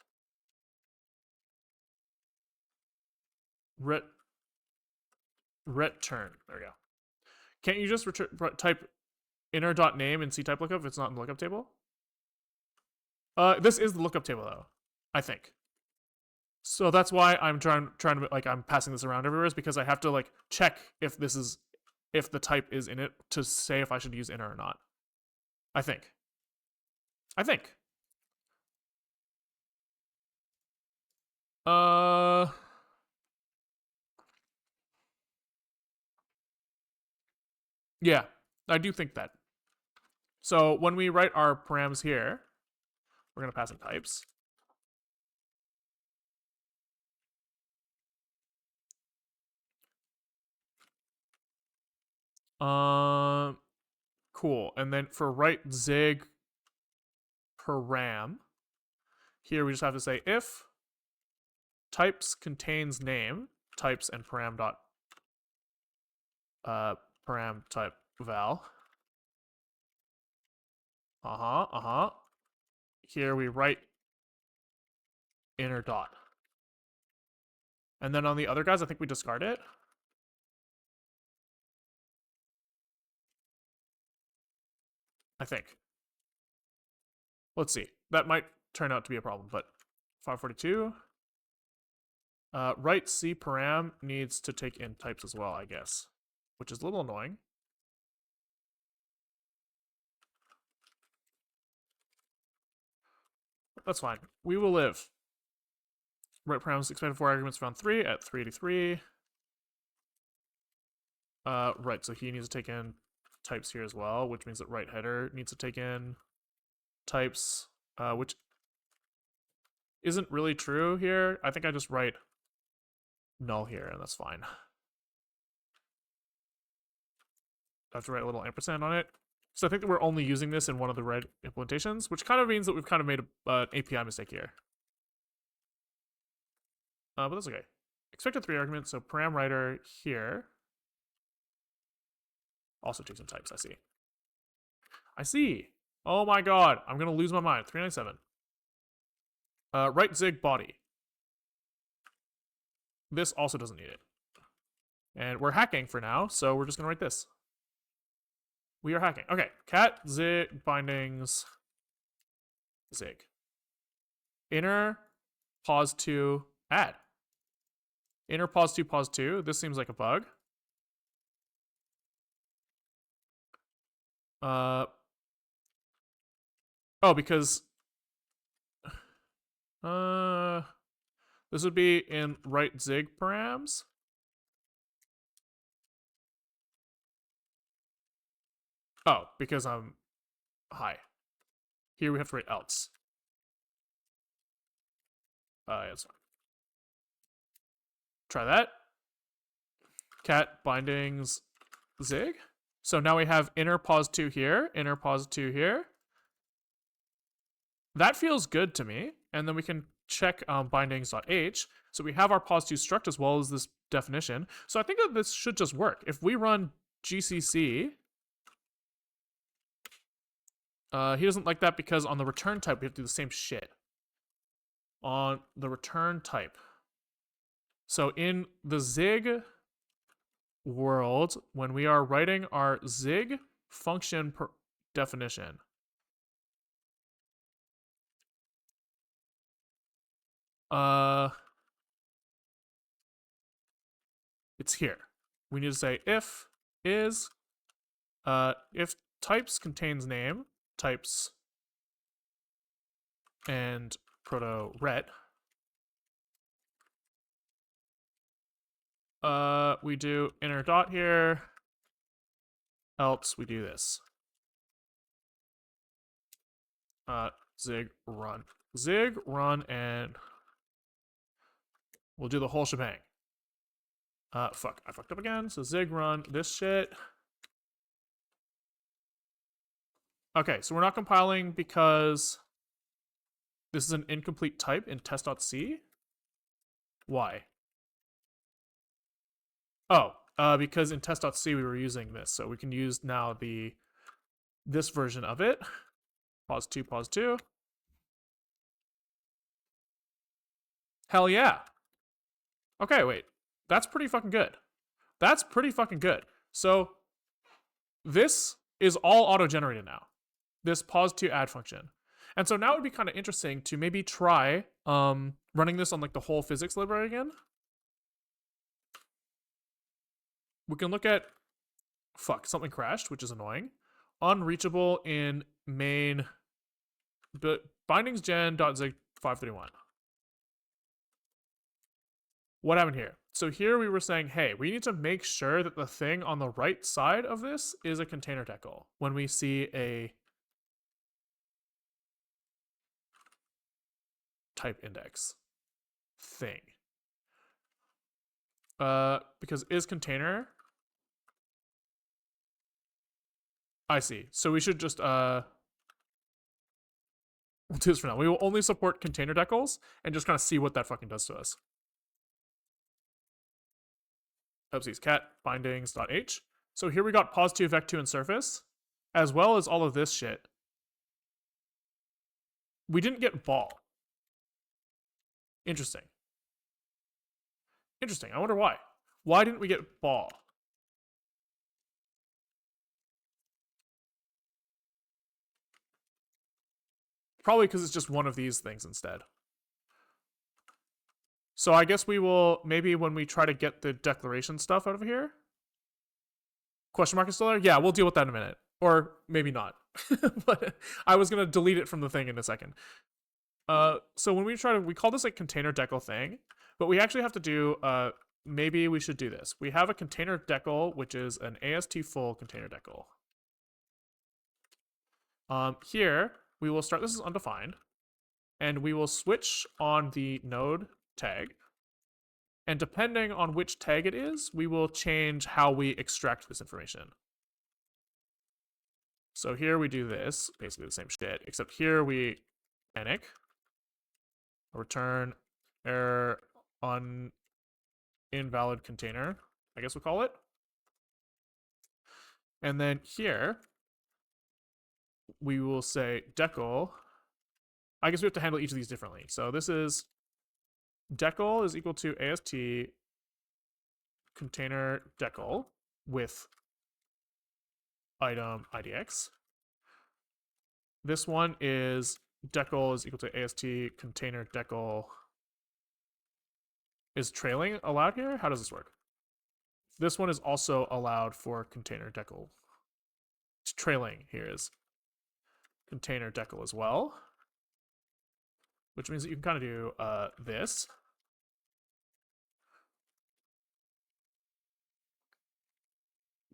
Return. There we go. Can't you just type inner dot name in C type lookup if it's not in the lookup table? This is the lookup table though, I think. So that's why I'm trying to like I'm passing this around everywhere is because I have to like check if the type is in it to say if I should use inner or not. I think. Uh yeah, I do think that. So when we write our params here, we're gonna pass in types. Cool. And then for write zig param, here we just have to say if types contains name, types and param dot param type val. Here we write inner dot. And then on the other guys, I think we discard it. I think. Let's see. That might turn out to be a problem, but 542. Write C param needs to take in types as well, I guess, which is a little annoying. That's fine. We will live. Write params expanded 4 arguments found 3 at 383. Right, so he needs to take in types here as well, which means that write header needs to take in types, which isn't really true here. I think I just write null here, and that's fine. I have to write a little ampersand on it. So I think that we're only using this in one of the red implementations, which kind of means that we've kind of made an API mistake here. But that's okay. Expected 3 arguments, so param writer here also takes in types, I see. Oh my god, I'm gonna lose my mind. 397. Write zig body. This also doesn't need it. And we're hacking for now, so we're just gonna write this. We are hacking. Okay, cat zig bindings zig. Inner pause 2 add. Inner pause 2. This seems like a bug. Oh, because This would be in right zig params. Oh, because I'm high. Here we have to write else. Yeah, it's fine. Try that. Cat bindings zig. So now we have inner pos 2 here, inner pos 2 here. That feels good to me. And then we can check bindings.h. So we have our pos 2 struct as well as this definition. So I think that this should just work. If we run gcc, he doesn't like that because on the return type, we have to do the same shit. On the return type. So in the zig world, when we are writing our zig function definition, it's here. We need to say if is if types contains name, types and proto ret. We do inner dot here, else we do this. Zig run, and we'll do the whole shebang. Fuck, I fucked up again. So zig run this shit. Okay, so we're not compiling because this is an incomplete type in test.c. Why? Oh, because in test.c we were using this, so we can use now this version of it. Pause 2, pause 2. Hell yeah. Okay, wait. That's pretty fucking good. That's pretty fucking good. So this is all auto-generated now. This pause 2 add function. And so now it would be kind of interesting to maybe try running this on like the whole physics library again. We can look at, fuck, something crashed, which is annoying. Unreachable in main bindings gen.zig 531. What happened here? So here we were saying, hey, we need to make sure that the thing on the right side of this is a container decal when we see a type index thing. Because is container. I see. So we should just we'll do this for now. We will only support container decals and just kind of see what that fucking does to us. Oopsies, cat bindings.h. So here we got pos2, vec2, and surface, as well as all of this shit. We didn't get ball. Interesting. Interesting. I wonder why. Why didn't we get ball? Probably because it's just one of these things instead. So I guess we will, maybe when we try to get the declaration stuff out of here. Question mark is still there? Yeah, we'll deal with that in a minute. Or maybe not. But I was going to delete it from the thing in a second. So when we call this a container decal thing, but we actually have to do, maybe we should do this. We have a container decal, which is an AST full container decal. Here, we will start, this is undefined, and we will switch on the node tag. And depending on which tag it is, we will change how we extract this information. So here we do this, basically the same shit, except here we panic, return error on invalid container, I guess we'll call it. And then here, we will say decal. I guess we have to handle each of these differently. So this is decal is equal to AST container decal with item IDX. This one is decal is equal to AST container decal. Is trailing allowed here? How does this work? This one is also allowed for container decal. Trailing here is container decal as well, which means that you can kind of do this.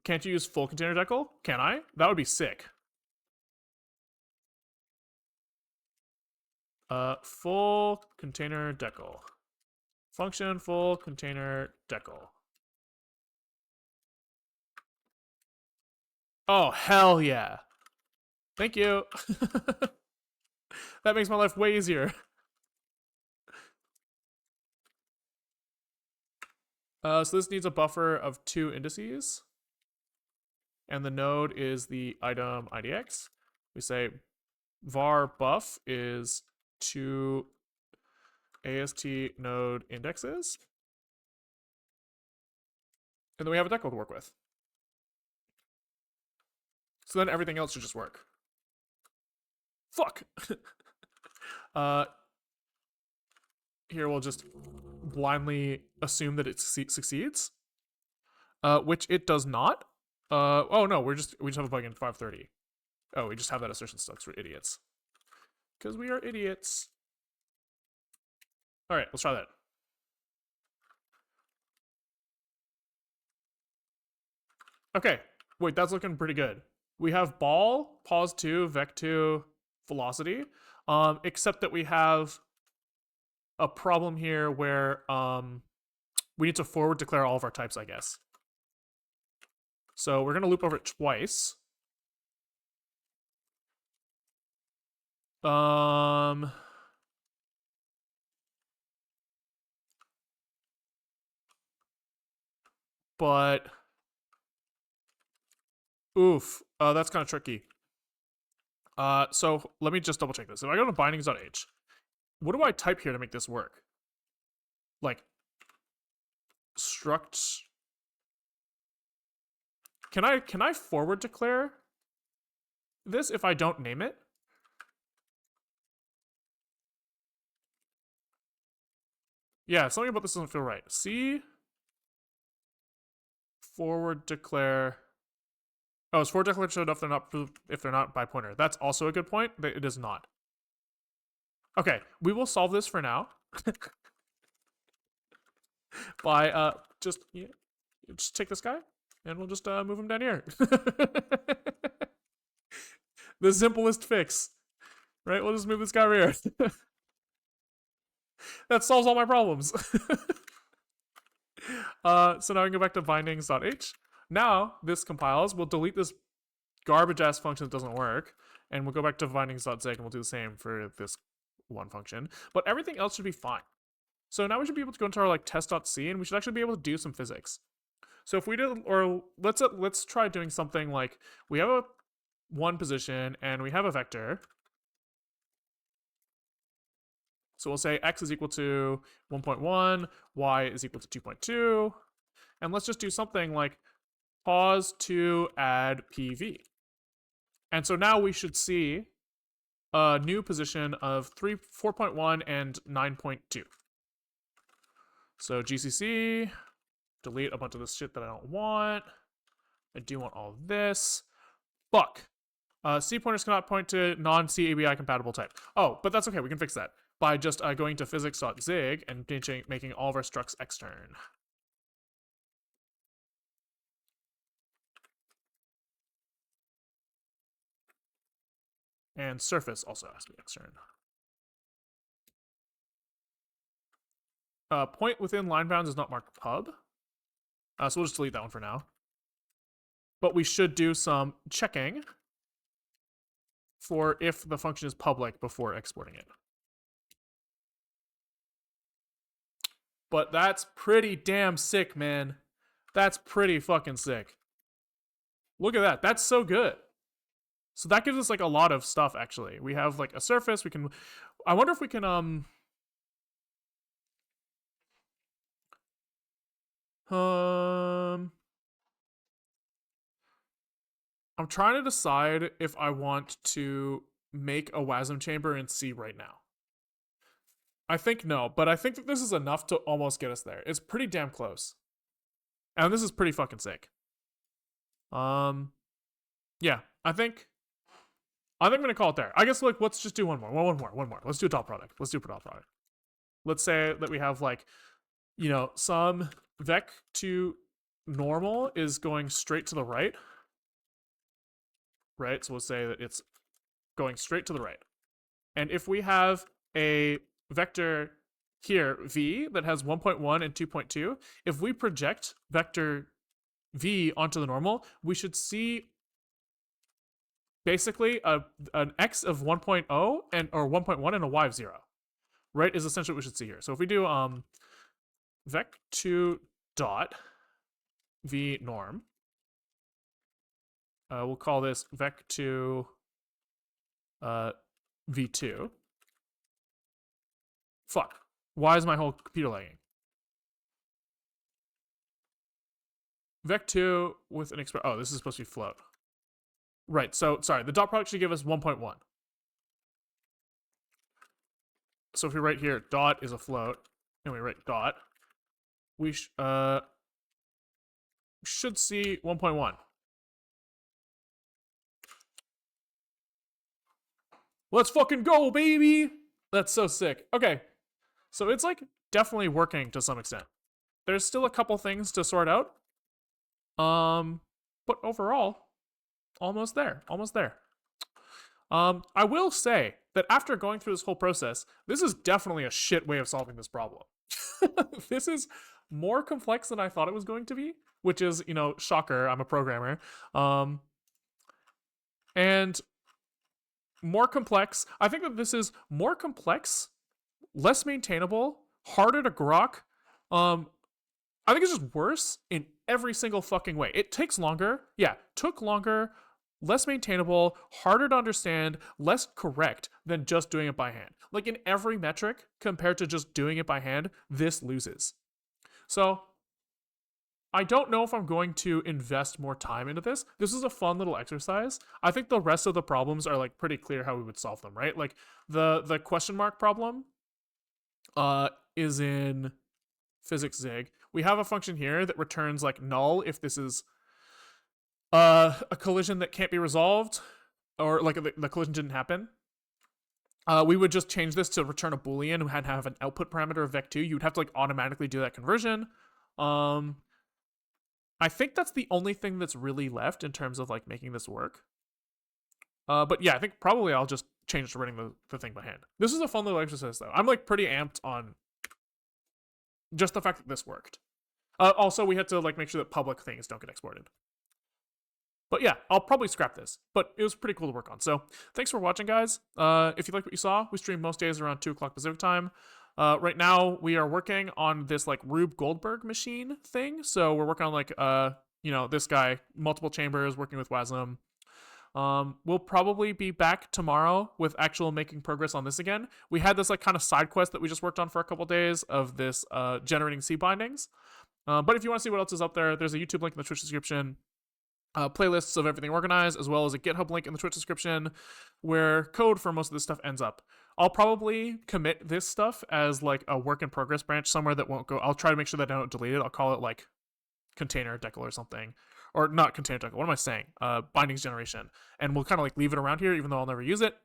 Can't you use full container decal? Can I? That would be sick. Full container decal. Function full container decal. Oh, hell yeah. Thank you. That makes my life way easier. So this needs a buffer of 2 indices. And the node is the item IDX. We say var buff is 2 AST node indexes. And then we have a decal to work with. So then everything else should just work. Fuck. Here we'll just blindly assume that it succeeds, which it does not. Oh no, we just have a bug in 530. Oh, we just have that assertion stuck. We're idiots. Because we are idiots. All right, let's try that. Okay, wait, that's looking pretty good. We have ball, pos2, vec2, velocity, except that we have a problem here where we need to forward declare all of our types, I guess. So we're going to loop over it twice. But oof, that's kind of tricky. So let me just double check this. If I go to bindings.h, what do I type here to make this work? Like struct. Can I forward declare this if I don't name it? Yeah, something about this doesn't feel right. C forward declare. Oh, is forward declare showed if they're not by pointer? That's also a good point. It is not. Okay, we will solve this for now by just take this guy and we'll just move him down here. The simplest fix, right? We'll just move this guy over here. That solves all my problems. So now we can go back to bindings.h. Now this compiles. We'll delete this garbage ass function that doesn't work, and we'll go back to bindings.zig and we'll do the same for this one function. But everything else should be fine. So now we should be able to go into our like test.c and we should actually be able to do some physics. So if we did, or let's try doing something like we have a one position and we have a vector. So we'll say x is equal to 1.1, y is equal to 2.2, and let's just do something like pause to add PV. And so now we should see a new position of 4.1 and 9.2. So GCC, delete a bunch of this shit that I don't want. I do want all this. Fuck. C pointers cannot point to non-CABI compatible type. Oh, but that's okay. We can fix that by just going to physics.zig and making all of our structs extern. And surface also has to be extern. Point within line bounds is not marked pub. So we'll just delete that one for now. But we should do some checking for if the function is public before exporting it. But that's pretty damn sick, man. That's pretty fucking sick. Look at that. That's so good. So that gives us like a lot of stuff, actually. We have like a surface. We can... I wonder if we can... I'm trying to decide if I want to make a WASM chamber in C right now. I think no, but I think that this is enough to almost get us there. It's pretty damn close. And this is pretty fucking sick. Yeah, I think I'm gonna call it there. I guess like let's just do one more. Let's do a dot product. Let's say that we have like, you know, some vec to normal is going straight to the right, right? So we'll say that it's going straight to the right. And if we have a vector here, v, that has 1.1 and 2.2, if we project vector v onto the normal, we should see basically an x of 1.0 and or 1.1 and a y of 0, right? Is essentially what we should see here. So if we do vec2 dot v norm, we'll call this vec2 v2. Fuck. Why is my whole computer lagging? Vec2 with an express. Oh, this is supposed to be float. Right, so, sorry, the dot product should give us 1.1. So if we write here, dot is a float, and we write dot, we should see 1.1. Let's fucking go, baby! That's so sick. Okay, so it's like definitely working to some extent. There's still a couple things to sort out. But overall, almost there. I will say that after going through this whole process, this is definitely a shit way of solving this problem. This is more complex than I thought it was going to be, which is, you know, shocker, I'm a programmer. And more complex. I think that this is more complex, less maintainable, harder to grok. I think it's just worse in every single fucking way. It takes longer. Yeah, took longer, less maintainable, harder to understand, less correct than just doing it by hand. Like in every metric compared to just doing it by hand, this loses. So I don't know if I'm going to invest more time into this. This is a fun little exercise. I think the rest of the problems are like pretty clear how we would solve them, right? Like the question mark problem is in physics zig. We have a function here that returns like null if this is a collision that can't be resolved, or like the collision didn't happen. We would just change this to return a boolean and have an output parameter of vec2. You'd have to like automatically do that conversion. I think that's the only thing that's really left in terms of like making this work. But yeah, I think probably I'll just change to running the thing by hand. This is a fun little exercise though. I'm like pretty amped on just the fact that this worked. Also, we had to like make sure that public things don't get exported. But yeah, I'll probably scrap this. But it was pretty cool to work on. So thanks for watching, guys. If you liked what you saw, we stream most days around 2 o'clock Pacific time. Right now, we are working on this like Rube Goldberg machine thing. So we're working on like, you know, this guy, multiple chambers, working with WASM. We'll probably be back tomorrow with actual making progress on this again. We had this like kind of side quest that we just worked on for a couple days of this generating C bindings. But if you want to see what else is up there, there's a YouTube link in the Twitch description. Playlists of everything organized, as well as a GitHub link in the Twitch description where code for most of this stuff ends up. I'll probably commit this stuff as like a work in progress branch somewhere that won't go. I'll try to make sure that I don't delete it. I'll call it like container decal or something, or not container decal. What am I saying? Bindings generation, and we'll kind of like leave it around here, even though I'll never use it.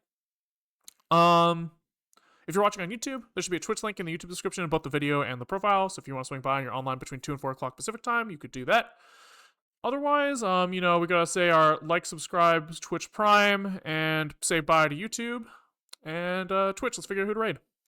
If you're watching on YouTube, there should be a Twitch link in the YouTube description of both the video and the profile. So if you want to swing by and you're online between 2 and 4 o'clock Pacific time, you could do that. Otherwise, you know, we gotta say our like, subscribe, Twitch Prime, and say bye to YouTube. And Twitch, let's figure out who to raid.